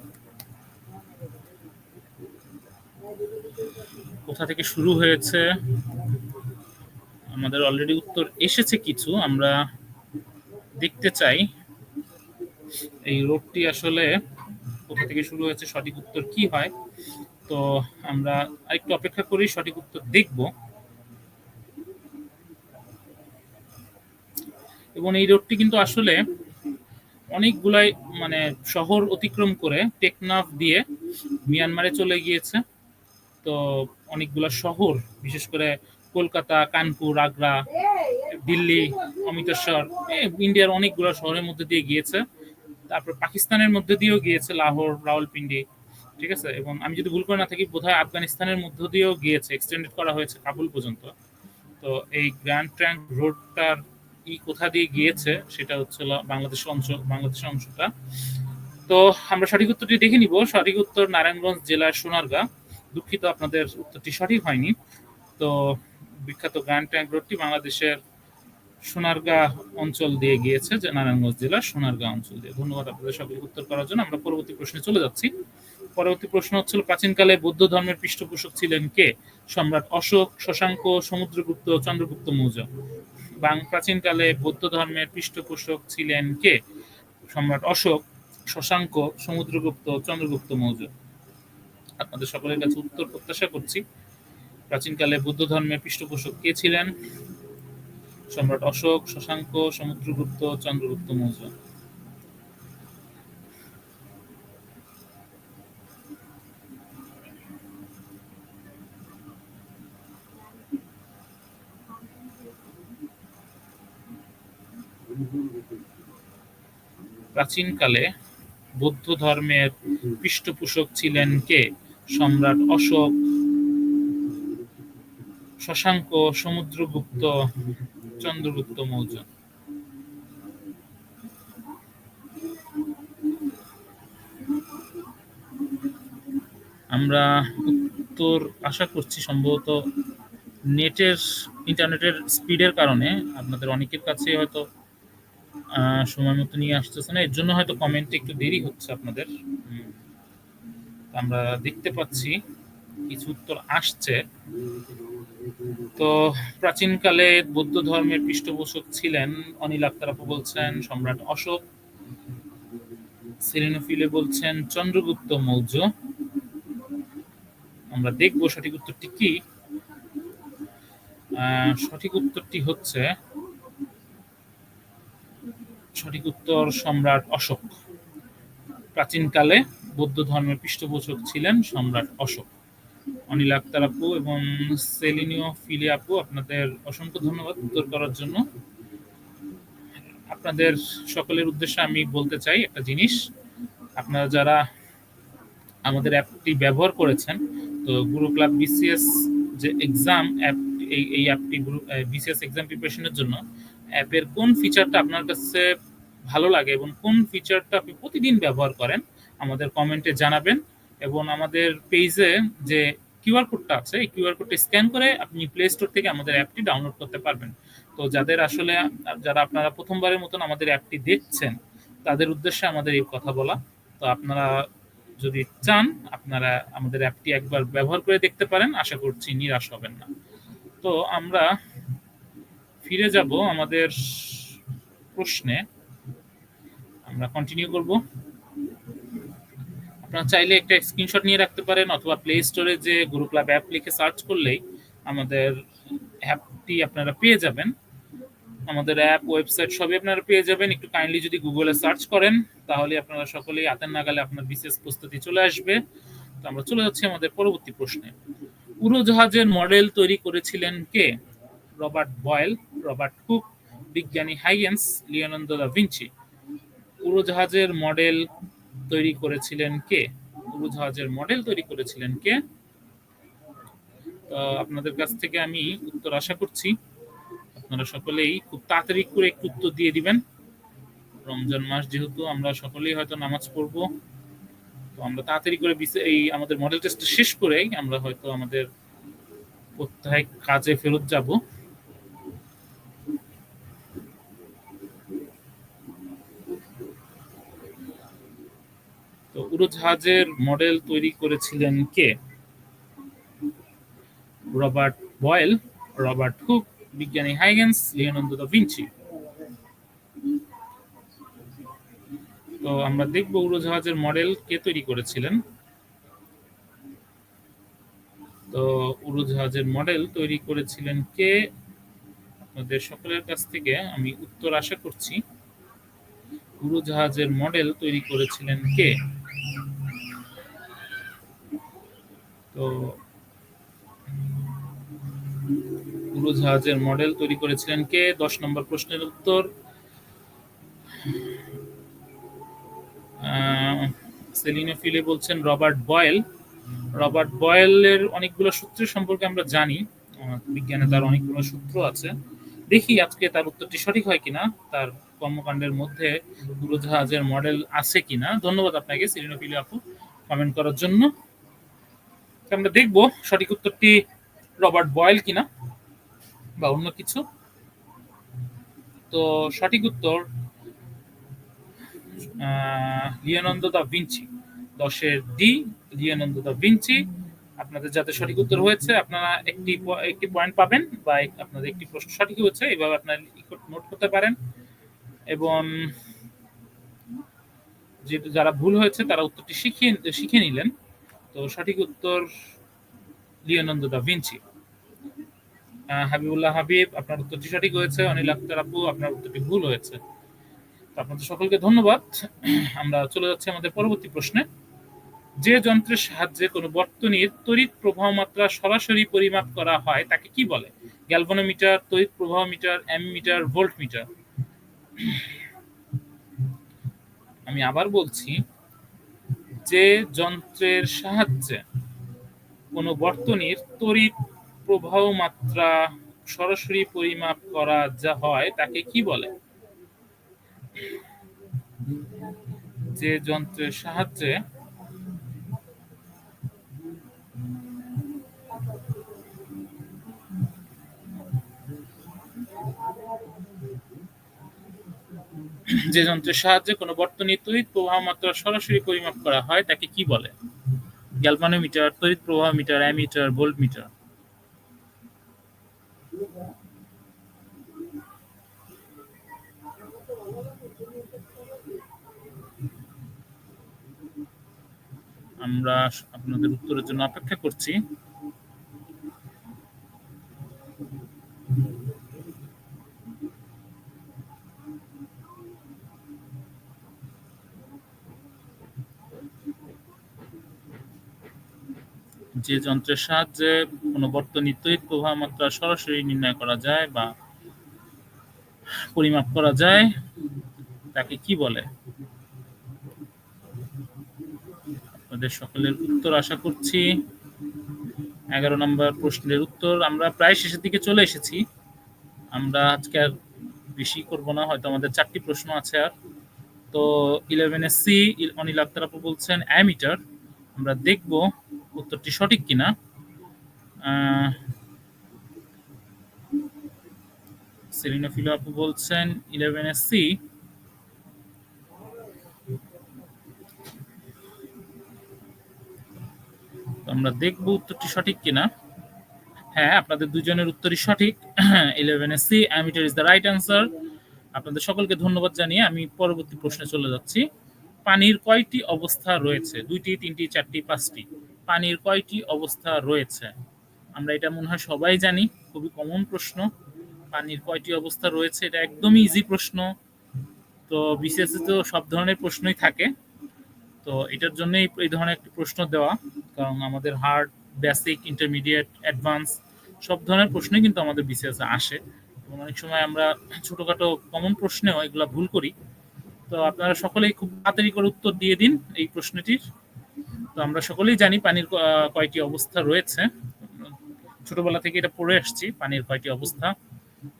কোথা থেকে শুরু হয়েছে আমাদের অলরেডি উত্তর এসেছে কিছু, আমরা দেখতে চাই এই রোডটি আসলে কোথা থেকে শুরু হয়েছে, সঠিক উত্তর কি হয়। তো আমরা আরেকটু অপেক্ষা করি, সঠিক উত্তর দেখব। এবং এই রোডটি কিন্তু আসলে অনেকগুলাই মানে শহর অতিক্রম করে টেকনাফ দিয়ে মিয়ানমারে চলে গিয়েছে। তো অনেকগুলা শহর, বিশেষ করে কলকাতা, কানপুর, আগ্রা, দিল্লি, অমৃতসর, ইন্ডিয়ার অনেকগুলো শহরের মধ্যে দিয়ে গিয়েছে। তারপর পাকিস্তানের মধ্যে দিয়েও গিয়েছে, লাহোর, রাওয়ালপিন্ডি, ঠিক আছে। এবং আমি যদি ভুল করে না থাকি, বোধহয় আফগানিস্তানের মধ্য দিয়েও গিয়েছে, এক্সটেন্ডেড করা হয়েছে কাবুল পর্যন্ত। তো এই গ্র্যান্ড ট্রাঙ্ক রোডটার কোথা দিয়ে গিয়েছে সেটা হচ্ছে বাংলাদেশের অংশটা। তো আমরা সঠিক উত্তরটি দেখে নিব। সঠিক উত্তর নারায়ণগঞ্জ জেলার সোনারগাঁ। দুঃখিত, আপনাদের উত্তরটি সঠিক হয়নি। তো বিখ্যাত গ্র্যান্ড ট্রাঙ্ক রোডটি বাংলাদেশের সোনারগাঁ অঞ্চল দিয়ে গিয়েছে, যে নারায়ণগঞ্জ জেলার সোনারগাঁ অঞ্চল দিয়ে। ধন্যবাদ আপনাদের সকলকে উত্তর করার জন্য। আমরা পরবর্তী প্রশ্নে চলে যাচ্ছি। পরবর্তী প্রশ্ন হচ্ছিল, প্রাচীনকালে বৌদ্ধ ধর্মের পৃষ্ঠপোষক ছিলেন কে? সম্রাট অশোক, শশাঙ্ক, সমুদ্রগুপ্ত, চন্দ্রগুপ্ত মৌর্য। প্রাচীনকালে বৌদ্ধ ধর্মের পৃষ্ঠপোষক ছিলেন কে? সম্রাট অশোক, শশাঙ্ক, সমুদ্রগুপ্ত, চন্দ্রগুপ্ত মৌর্য। আপনাদের সকলের কাছে উত্তর প্রত্যাশা করছি। প্রাচীনকালে বৌদ্ধ ধর্মের পৃষ্ঠপোষক কে ছিলেন? সম্রাট অশোক, শশাঙ্ক, সমুদ্রগুপ্ত, চন্দ্রগুপ্ত মৌর্য। প্রাচীনকালে বৌদ্ধ ধর্মের পৃষ্ঠপোষক ছিলেন কে? সম্রাট অশোক, শশাঙ্ক, সমুদ্রগুপ্ত, চন্দ্রগুপ্ত মৌর্য। আমরা উত্তর আশা করছি সম্ভবত ইন্টারনেটের স্পিডের কারণে আপনাদের অনেকের কাছে হয়তো সময় মতো নিয়ে আসতেছে না, এর জন্য হয়তো কমেন্টে একটু দেরি হচ্ছে আপনাদের। আমরা দেখতে পাচ্ছি কিছু উত্তর আসছে। তো প্রাচীনকালে বৌদ্ধ ধর্মের পৃষ্ঠপোষক ছিলেন, অনিল আক্তার আপু বলছেন সম্রাট অশোক, সেলিনোফিলে বলছেন চন্দ্রগুপ্ত মৌর্য। আমরা দেখব সঠিক উত্তরটি কি। সঠিক উত্তরটি হচ্ছে সঠিক উত্তর সম্রাট অশোক। প্রাচীনকালে বৌদ্ধ ধর্মের পৃষ্ঠপোষক ছিলেন সম্রাট অশোক। অনিল আক্তার আপু এবং সেলিনিও ফিলে আপু, আপনাদের অসংখ্য ধন্যবাদ উত্তর করার জন্য। আপনাদের সকলের উদ্দেশ্যে আমি বলতে চাই একটা জিনিস, আপনারা যারা আমাদের অ্যাপটি ব্যবহার করেছেন, তো গুরু ক্লাব বিসিএস যে এক্সাম অ্যাপ, এই অ্যাপটি বিসিএস এক্সাম প্রিপারেশনের জন্য অ্যাপের কোন ফিচারটা আপনার কাছে ভালো লাগে এবং কোন ফিচারটা আপনি প্রতিদিন ব্যবহার করেন আমাদের কমেন্টে জানাবেন। এবং আমাদের পেজে যে কিউআর কোডটা আছে, এই কিউআর কোডটা স্ক্যান করে আপনি প্লে স্টোর থেকে আমাদের অ্যাপটি ডাউনলোড করতে পারবেন। তো যারা আপনারা প্রথমবারের মতন আমাদের অ্যাপটি দেখছেন, তাদের উদ্দেশ্যে আমাদের এই কথা বলা। তো আপনারা যদি চান, আপনারা আমাদের অ্যাপটি একবার ব্যবহার করে দেখতে পারেন, আশা করছি নিরাশ হবেন না। তো আমরা ফিরে যাব আমাদের প্রশ্নে, আমরা কন্টিনিউ করব। আপনারা চাইলে একটা স্ক্রিনশট নিয়ে রাখতে পারেন, অথবা প্লে স্টোরে যে গুরু ক্লাব অ্যাপ লিখে সার্চ করলেই আমাদের অ্যাপটি আপনারা পেয়ে যাবেন। আমাদের অ্যাপ, ওয়েবসাইট সবই আপনারা পেয়ে যাবেন। একটু কাইন্ডলি যদি গুগলে সার্চ করেন, তাহলে আপনারা সকলেই হাতের নাগালে আপনার বিশেষ প্রস্তুতি চলে আসবে। তো আমরা চলে যাচ্ছি আমাদের পরবর্তী প্রশ্নে। উড়োজাহাজের মডেল তৈরি করেছিলেন কে? রবার্ট বয়েল, রবার্ট হুক, বিজ্ঞানী হাইগেন্স, লিওনার্দো দা ভিঞ্চি। উড়োজাহাজের মডেল তৈরি করেছিলেন কে? উড়োজাহাজের মডেল তৈরি করেছিলেন কে? আপনাদের কাছ থেকে আমি উত্তর আশা করছি। আপনারা সকলেই খুব তাড়াতাড়ি করে একটু উত্তর দিয়ে দিবেন। রমজান মাস যেহেতু, আমরা সকলেই হয়তো নামাজ পড়ব, তো আমরা তাড়াতাড়ি করে এই আমাদের মডেল টেস্ট শেষ করেই আমরা হয়তো আমাদের প্রত্যেক কাজে ফেরত যাব। তো উড়োজাহাজের মডেল তৈরি করেছিলেন কে? রবার্ট বয়েল, রবার্ট হুক, বিজ্ঞানী হাইগেন্স, লিওনার্দো দা ভিঞ্চি। তো আমরা দেখব উড়োজাহাজের মডেল কে তৈরি করেছিলেন। তো উড়োজাহাজের মডেল তৈরি করেছিলেন কে? আপনাদের সকলের কাছ থেকে আমি উত্তর আশা করছি। উড়োজাহাজের মডেল তৈরি করেছিলেন কে? তো উড়োজাহাজের মডেল তৈরি করেছিলেন কে? 10 নম্বর প্রশ্নের উত্তর সেলিনো ফিলে বলছেন রবার্ট বয়েল। রবার্ট বয়েলের অনেকগুলো সূত্র সম্পর্কে আমরা জানি, বিজ্ঞানে তার অনেকগুলো সূত্র আছে। দেখি আজকে তার উত্তরটি সঠিক হয় কিনা, তার কর্মকাণ্ডের মধ্যে উড়োজাহাজের মডেল আছে কিনা। ধন্যবাদ আপনাকে সেলিনো ফিলে আপু কমেন্ট করার জন্য। আমরা দেখব সঠিক উত্তরটি রবার্ট বয়েল কিনা বা অন্য কিছু। তো সঠিক উত্তর লিওনার্দো দা ভিঞ্চি। 10-এর ডি, লিওনার্দো দা ভিঞ্চি। আপনাদের যাতে সঠিক উত্তর হয়েছে, আপনারা একটি পয়েন্ট পাবেন, বা আপনাদের একটি প্রশ্ন সঠিক হয়েছে, এভাবে আপনারা নোট করতে পারেন। এবং যারা ভুল হয়েছে তারা উত্তরটি শিখে নিলেন। তো সঠিক উত্তর Leonardo da Vinci. Habibullah Habib, আপনার উত্তরটি সঠিক হয়েছে। অনিল আক্তার আপু, আপনার উত্তরটি ভুল হয়েছে। আপনাদের সকলকে ধন্যবাদ। আমরা চলে যাচ্ছি আমাদের পরবর্তী প্রশ্নে। যে যন্ত্রের সাহায্যে কোনো বর্তনীর তড়িৎ প্রবাহ মাত্রা সরাসরি পরিমাপ করা হয় তাকে কি বলে? গ্যালভানোমিটার, তড়িৎ প্রবাহ মিটার, অ্যামিটার, ভোল্টমিটার। আমি আবার বলছি, যে যন্ত্রের সাহায্যে কোনো বর্তনীর তড়িৎ প্রবাহ মাত্রা সরাসরি পরিমাপ করা যা হয় তাকে কি বলে? যে যন্ত্রের সাহায্যে কোনো বর্তনীর তড়িৎ প্রবাহ মাত্রা সরাসরি পরিমাপ করা হয় তাকে কি বলে? গ্যালভানোমিটার, তড়িৎ প্রবাহ মিটার, অ্যামিটার, ভোল্টমিটার। আমরা আপনাদের উত্তরের জন্য অপেক্ষা করছি। যে যন্ত্রের সাহায্যে কোনো বর্তনীর তড়িৎ প্রবাহ মাত্রা সরাসরি নির্ণয় করা যায় বা পরিমাপ করা যায় তাকে কি বলে? আপনাদের সকলের উত্তর আশা করছি। 11 নম্বর প্রশ্নের উত্তর। আমরা প্রায় শেষের দিকে চলে এসেছি। আমরা আজকে আর বেশি করব না, হয়তো আমাদের 4টি প্রশ্ন আছে আর। তো 11 সি অনিল আক্তার আপু বলছেন অ্যামিটার। আমরা দেখব উত্তরটি সঠিক কিনা। সেলিনা ফিলো আপু বলছেন 11 সি। আমরা দেখব উত্তরটি সঠিক কিনা। হ্যাঁ, আপনাদের দুজনের উত্তরই সঠিক। 11 C ammeter is the right answer. আপনাদের সকলকে ধন্যবাদ জানিয়ে আমি পরবর্তী প্রশ্নে চলে যাচ্ছি। পানির কয়টি অবস্থা রয়েছে? 2টি, 3টি, 4টি, 5টি। পানির কয়টি অবস্থা রয়েছে? আমরা এটা মনে হয় সবাই জানি, খুবই কমন প্রশ্ন। পানির কয়টি অবস্থা রয়েছে, এটা একদমই ইজি প্রশ্ন। তো বিসিএস তো সব ধরনের প্রশ্নই থাকে, তো এটার জন্যই এই ধরনের একটি প্রশ্ন দেওয়া, কারণ আমাদের হার্ড, বেসিক, ইন্টারমিডিয়েট, অ্যাডভান্স সব ধরনের প্রশ্নই কিন্তু আমাদের বিসিএস আসে, এবং অনেক সময় আমরা ছোটখাটো কমন প্রশ্নেও এগুলো ভুল করি। তো আপনারা সকলেই খুব তাড়াতাড়ি করে উত্তর দিয়ে দিন এই প্রশ্নটির। তো আমরা সকলেই জানি পানির কয়টি অবস্থা রয়েছে, ছোটবেলা থেকে এটা পড়ে আসছি। পানির কয়টি অবস্থা,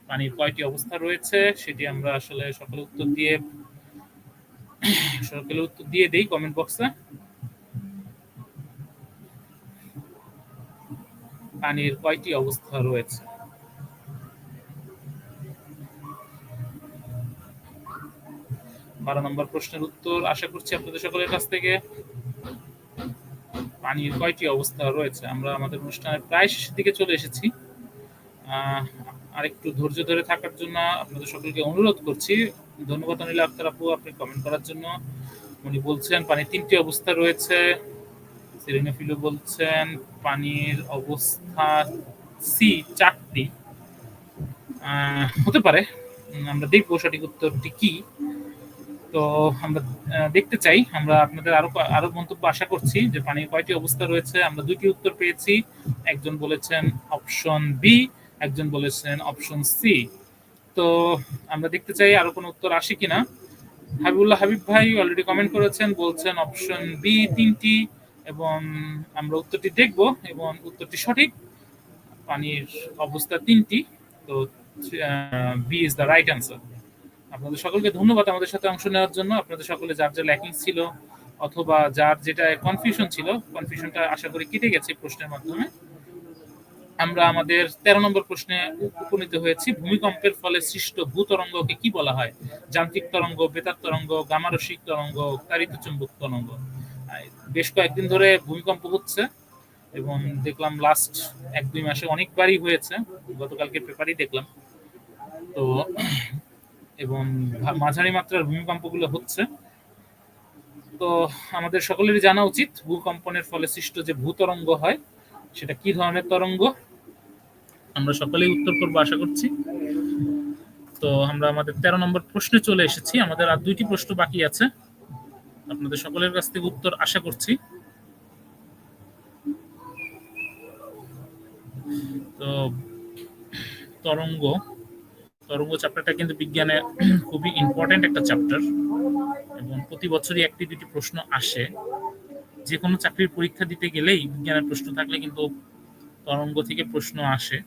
পানির কয়টি অবস্থা রয়েছে সেটি আমরা আসলে সকলে উত্তর দিয়ে দেই কমেন্ট বক্সে। পানির কয়টি অবস্থা রয়েছে? বারো নম্বর প্রশ্নের উত্তর আশা করছি আপনাদের সকলের কাছ থেকে। পানির কয়টি অবস্থা রয়েছে? আমরা আমাদের অনুষ্ঠানের প্রায় শেষের দিকে চলে এসেছি। আর একটু ধৈর্য ধরে থাকার জন্য আপনাদের সকলকে অনুরোধ করছি। ধন্যবাদ অনিল আক্তার আপু, আপনি কমেন্ট করার জন্য। উনি বলছেন পানির 3টি অবস্থা রয়েছে। সেলিনা ফিলো বলছেন পানির অবস্থা সি 4টি। হতে পারে, আমরা দেখবো সঠিক উত্তরটি কি। তো আমরা দেখতে চাই, আমরা আপনাদের আরো মন্তব্য আশা করছি যে পানির কয়টি অবস্থা রয়েছে। আমরা 2টি উত্তর পেয়েছি, একজন বলেছেন অপশন বি, একজন বলেছেন অপশন সি। তো আমরা দেখতে চাই আরো কোনো উত্তর আসে কিনা। হাবিবুল্লাহ হাবিব ভাই অলরেডি কমেন্ট করেছেন, বলছেন অপশন বি 3টি, এবং আমরা উত্তরটি দেখব এবং উত্তরটি সঠিক। পানির অবস্থা 3টি। তো B is the right answer. আপনাদের সকলকে ধন্যবাদ আমাদের সাথে অংশ নেওয়ার জন্য। আপনাদের সকলে যার যা ল্যাকিং ছিল অথবা যার যেটা কনফিউশন ছিল, কনফিউশনটা আশা করি কেটে গেছে প্রশ্নের মাধ্যমে। আমরা আমাদের 13 নম্বর প্রশ্নে উপনীত হয়েছি। ভূমিকম্পের ফলে সৃষ্ট ভূতরঙ্গকে কি বলা হয়? যান্ত্রিক তরঙ্গ, বেতার তরঙ্গ, গামারসিক তরঙ্গ, তাড়িত চুম্বক তরঙ্গ। বেশ কয়েকদিন ধরে ভূমিকম্প হচ্ছে এবং দেখলাম লাস্ট 1-2 মাসে অনেকবারই হয়েছে, গতকালকে পেপারই দেখলাম। তো এবং মাঝারি মাত্রার ভূমিকম্পগুলো হচ্ছে। তো আমাদের সকলেরই জানা উচিত ভূকম্পনের ফলে সৃষ্ট যে ভূতরঙ্গ হয় সেটা কি ধরনের তরঙ্গ। আমরা সকলেই উত্তর করবো আশা করছি। তো আমরা আমাদের 13 নম্বর প্রশ্নে চলে এসেছি। আমাদের আর 2টি প্রশ্ন বাকি আছে, আপনাদের সকলের কাছ থেকে উত্তর আশা করছি। তো তরঙ্গ চ্যাপ্টারটা কিন্তু বিজ্ঞানে খুবই ইম্পর্টেন্ট একটা চ্যাপ্টার, এবং প্রতি বছরই একটি দুটি প্রশ্ন আসে। যে কোনো চাকরির পরীক্ষা দিতে গেলেই বিজ্ঞানের প্রশ্ন থাকলে কিন্তু তরঙ্গ থেকে প্রশ্ন আসে।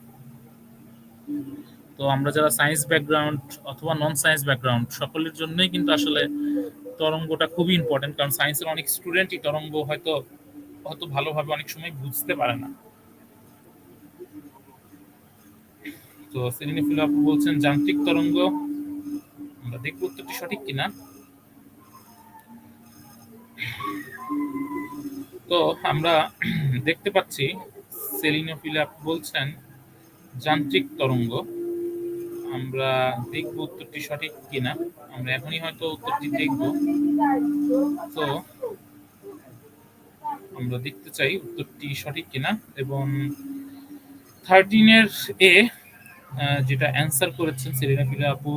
তো আমরা যারা সায়েন্স ব্যাকগ্রাউন্ড অথবা নন সায়েন্স ব্যাকগ্রাউন্ড সকলের জন্যই কিন্তু আসলে তরঙ্গটা খুবই ইম্পর্টেন্ট, কারণ সায়েন্সের অনেক স্টুডেন্টই তরঙ্গ হয়তো ভালোভাবে অনেক সময় বুঝতে পারে না। তো সেলিনা ফিলপ বলছেন যান্ত্রিক তরঙ্গ। আমরা দেখব উত্তরটি সঠিক কিনা। তো আমরা দেখতে পাচ্ছি সেলিনা ফিলপ বলছেন যান্ত্রিক তরঙ্গ। আমরা দেখব উত্তরটি সঠিক কিনা। আমরা এখনই হয়তো উত্তরটি দেখব। তো আমরা দেখতে চাই উত্তরটি সঠিক কিনা। এবং 13 এ যেটা অ্যান্সার করেছেন সেলিনা ফিলা আপু,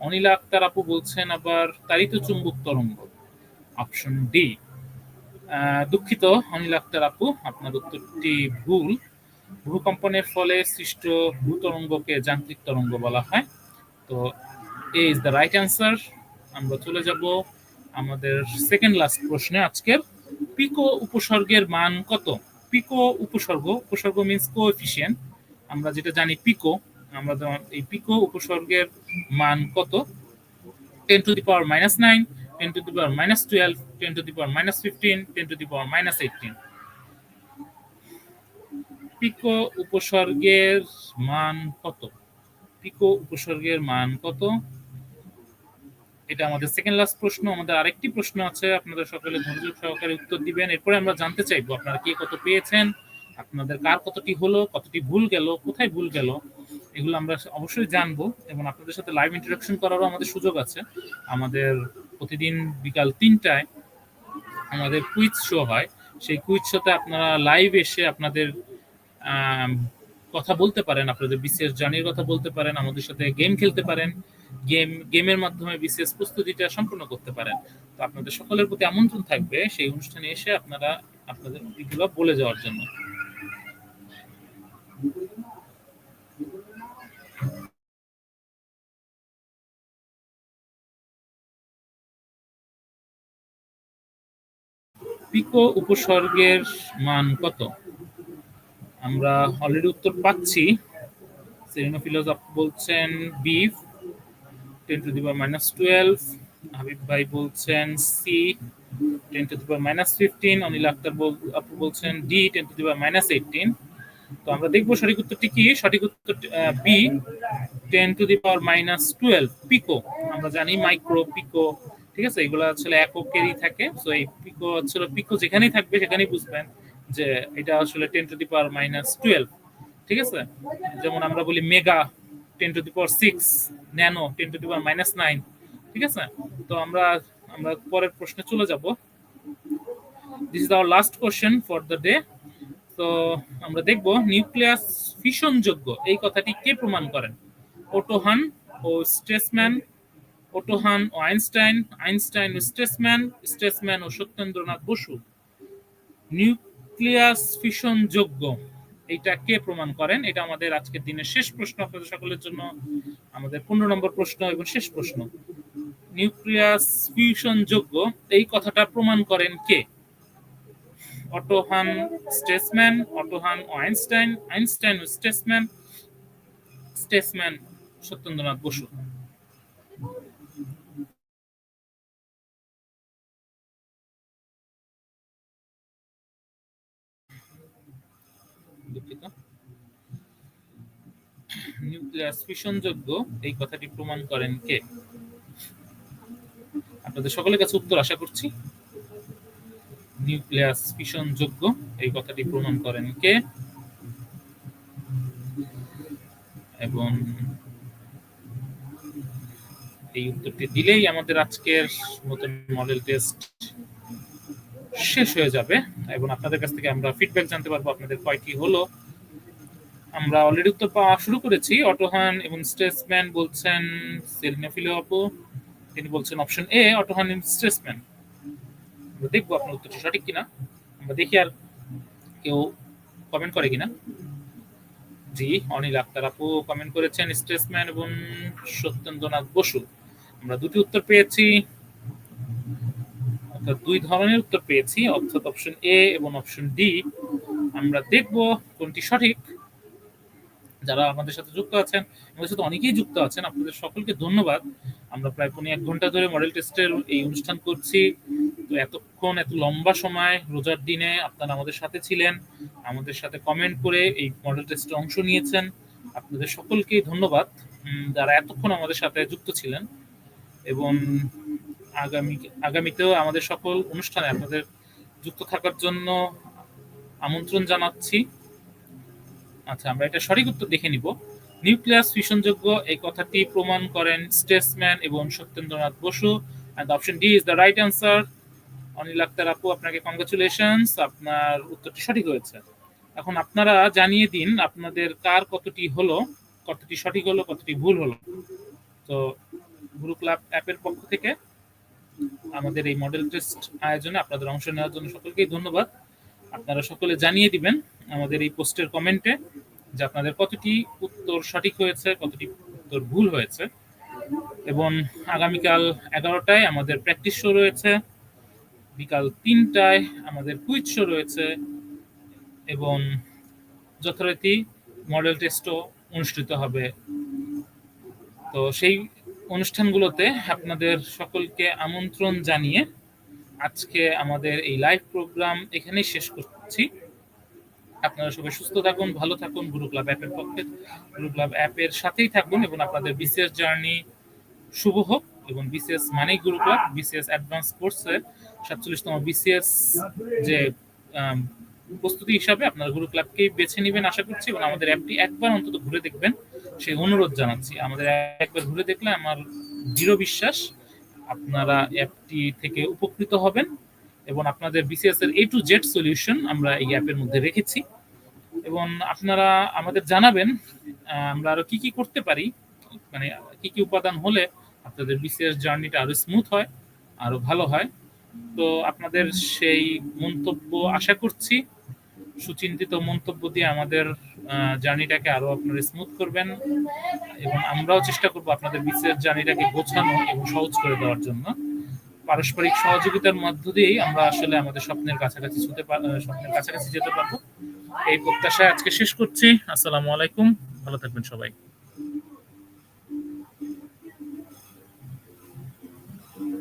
অনিলা আক্তার আপু বলছেন আবার তাড়িত চুম্বক তরঙ্গ, অপশন ডি। দুঃখিত অনিলা আক্তার আপু, আপনার উত্তরটি ভুল। ভূকম্পনের ফলে সৃষ্ট ভূতরঙ্গকে যান্ত্রিক তরঙ্গ বলা হয়। তো এ ইজ দ্য রাইট অ্যান্সার। আমরা চলে যাব আমাদের সেকেন্ড লাস্ট প্রশ্নে আজকের। পিকো উপসর্গের মান কত? পিকো উপসর্গ মিন্স কোএফিসিয়েন্ট। আমরা যেটা জানি পিকো, আমরা এই পিকো উপসর্গের মান কত? 10⁻⁻9, 10⁻12, 10⁻15, 10⁻18। পিকো উপসর্গের মান কত? পিকো উপসর্গের মান কত? এটা আমাদের সেকেন্ড লাস্ট প্রশ্ন। আমাদের আরেকটি প্রশ্ন আছে, আপনাদের সকলে ধৈর্য সহকারে উত্তর দিবেন। এরপরে আমরা জানতে চাইবো আপনারা কে কত পেয়েছেন, আপনাদের কার কতটি হলো, কতটি ভুল গেল, কোথায় ভুল গেল, এগুলো আমরা অবশ্যই জানবো। এবং আপনাদের সাথে লাইভ ইন্টারাকশন করারও আমাদের সুযোগ আছে। আমাদের প্রতিদিন বিকাল 3টায় আমাদের কুইজ শো হয়। সেই কুইজ শোতে আপনারা লাইভ এসে আপনাদের কথা বলতে পারেন, আপনাদের বিসিএস জার্নির কথা বলতে পারেন, আমাদের সাথে গেম খেলতে পারেন, গেমের মাধ্যমে বিসিএস প্রস্তুতিটা সম্পূর্ণ করতে পারেন। তো আপনাদের সকলের প্রতি আমন্ত্রণ থাকবে সেই অনুষ্ঠানে এসে আপনারা আপনাদের এগুলো বলে যাওয়ার জন্য। পিকো উপসর্গের মান কত? আমরা অলরেডি উত্তর পাচ্ছি। সেরিনো ফিলোজফ বলছেন বি 10⁻12, হাবিব ভাই বলছেন সি 10⁻15, অনিল আক্তার আপু বলছেন ডি 10⁻18। তো আমরা দেখবো সঠিক উত্তরটি কি। সঠিক উত্তর বি 10⁻12 পিকো। আমরা জানি মাইক্রো, পিকো, ঠিক আছে, এগুলো আসলে এককেরই থাকে। তো এই পিকো আসলে পিকো যেখানেই থাকবে সেখানেই বুঝবেন যে এটা আসলে 10⁻12, ঠিক আছে। যেমন আমরা বলি মেগা 10⁻6, ন্যানো 10⁻9, ঠিক আছে। তো আমরা পরের প্রশ্নে চলে যাব। This is our last question for the day. তো আমরা দেখব নিউক্লিয়াস ফিশনযোগ্য এই কথাটি কে প্রমাণ করেন? ওটো হান ও স্ট্রেসম্যান, ওটো হান ও আইনস্টাইন, আইনস্টাইন ও স্ট্রেসম্যান, স্ট্রেসম্যান ও সত্যেন্দ্রনাথ বসু। নিউক্লিয়াস ফিশনযোগ্য এইটা কে প্রমাণ করেন? এটা আমাদের আজকের দিনের শেষ প্রশ্ন আপনাদের সকলের জন্য, আমাদের 15 নম্বর প্রশ্ন এবং শেষ প্রশ্ন। নিউক্লিয়াস ফিউশনযোগ্য এই কথাটা প্রমাণ করেন কে? অটো হান স্ট্রেসম্যান, অটো হান ও আইনস্টাইন, আইনস্টাইন ও স্ট্রেসম্যান, স্ট্রেসম্যান সত্যেন্দ্রনাথ বসু। দুঃখিত। নিউক্লিয়াস ফিশনযোগ্য এই কথাটি প্রমাণ করেন কে? আপনাদের সকলের কাছে উত্তর আশা করছি। নিউক্লিয়াস ফিশনযোগ্য এই কথাটি প্রমাণ করেন কে? এবং এই উত্তরটি দিলেই আমাদের আজকের নতুন মডেল টেস্ট শেষ হয়ে যাবে এবং আপনাদের কাছ থেকে আমরা ফিডব্যাক জানতে পারবো আপনাদের কয়টি হলো। আমরা অলরেডি উত্তর পাওয়া শুরু করেছি। অটোহান এবং স্ট্রেসম্যান বলছেন সেলিনা ফিলো আপু, তিনি বলছেন অপশন এ অটোহান এবং স্ট্রেসম্যান। আমরা দেখবো আপনার উত্তরটি সঠিক কিনা। আমরা দেখি আর কেউ কমেন্ট করে কিনা। জি, অনিল আক্তার আপু কমেন্ট করেছেন স্ট্রেসম্যান এবং সত্যেন্দ্রনাথ বসু। আমরা দুটি উত্তর পেয়েছি। তো 2 ধরনের উত্তর পেয়েছি, অর্থাৎ অপশন এ এবং অপশন ডি। আমরা দেখব কোনটি সঠিক। যারা আমাদের সাথে যুক্ত আছেন, আমাদের সাথে অনেকেই যুক্ত আছেন, আপনাদের সকলকে ধন্যবাদ। আমরা প্রায় 1 ঘন্টা ধরে মডেল টেস্টের এই অনুষ্ঠান করছি। তো এতক্ষণ, এত লম্বা সময় রোজার দিনে আপনারা আমাদের সাথে ছিলেন, আমাদের সাথে কমেন্ট করে এই মডেল টেস্টে অংশ নিয়েছেন। আপনাদের সকলকেই ধন্যবাদ যারা এতক্ষণ আমাদের সাথে যুক্ত ছিলেন। এবং আগামীতেও আমাদের সকল অনুষ্ঠানে আপনাদের যুক্ত থাকার জন্য আমন্ত্রণ জানাচ্ছি। আচ্ছা, আমরা এটা সঠিক উত্তর দেখে নিব। নিউক্লিয়াস ফিশনযোগ্য এই কথাটি প্রমাণ করেন স্টেটসম্যান এবং Satyendranath Bose. And option D is the right answer. Anil Akhtar আপু, আপনাকে কংগ্রাচুলেশনস, আপনার উত্তরটি সঠিক হয়েছে। এখন আপনারা জানিয়ে দিন আপনাদের কার কতটি হলো, কতটি সঠিক হলো, কতটি ভুল হলো। তো গুরু ক্লাব অ্যাপের পক্ষ থেকে আমাদের এই মডেল টেস্ট আয়োজনে আপনাদের অংশ নেওয়ার জন্য সকলকেই ধন্যবাদ। আপনারা সকলে জানিয়ে দিবেন আমাদের এই পোস্টের কমেন্টে যে আপনাদের কতটি উত্তর সঠিক হয়েছে, কতটি উত্তর ভুল হয়েছে। এবং আগামীকাল 11টায় আমাদের প্র্যাকটিস শো রয়েছে, বিকাল 3টায় আমাদের কুইজ শো রয়েছে এবং যথারীতি মডেল টেস্টও অনুষ্ঠিত হবে। তো সেই অনুষ্ঠানগুলোতে আপনাদের সকলকে আমন্ত্রণ জানিয়ে আজকে আমাদের এই লাইভ প্রোগ্রাম এখানেই শেষ করছি। আপনারা সবাই সুস্থ থাকুন, ভালো থাকুন। গুরু ক্লাব অ্যাপের পক্ষে গুরু ক্লাব অ্যাপের সাথেই থাকুন এবং আপনাদের বিসিএস জার্নি শুভ হোক। এবং বিসিএস মানেই গুরু ক্লাব। বিসিএস অ্যাডভান্স কোর্সের 47তম বিসিএস যে প্রস্তুতি হিসাবে আপনারা গুরু ক্লাবকেই বেছে নেবেন আশা করছি। এবং আমাদের অ্যাপটি একবার অন্তত ঘুরে দেখবেন সেই অনুরোধ জানাচ্ছি। আমাদের একবার ঘুরে দেখলে আমার দৃঢ় বিশ্বাস আপনারা অ্যাপটি থেকে উপকৃত হবেন। এবং আপনাদের বিসিএস এর A to Z সলিউশন আমরা এই অ্যাপের মধ্যে রেখেছি। এবং আপনারা আমাদের জানাবেন আমরা আরো কি কি করতে পারি, মানে কি কি উপাদান হলে আপনাদের বিসিএস জার্নিটা আরো স্মুথ হয়, আরো ভালো হয়। তো আপনাদের সেই মন্তব্য আশা করছি। সুচিন্তিত মন্তব্য দিয়ে আমাদের জার্নিটাকে আরো আপনারা স্মুথ করবেন এবং আমরাও চেষ্টা করব আপনাদের বিসিএস জার্নিটাকে গোছানো এবং সহজ করে দেওয়ার জন্য। পারস্পরিক সহযোগিতার মধ্য দিয়েই আমরা আসলে আমাদের স্বপ্নের কাছাকাছি যেতে পারবো। এই প্রত্যাশায় আজকে শেষ করছি। আসসালামু আলাইকুম, ভালো থাকবেন সবাই।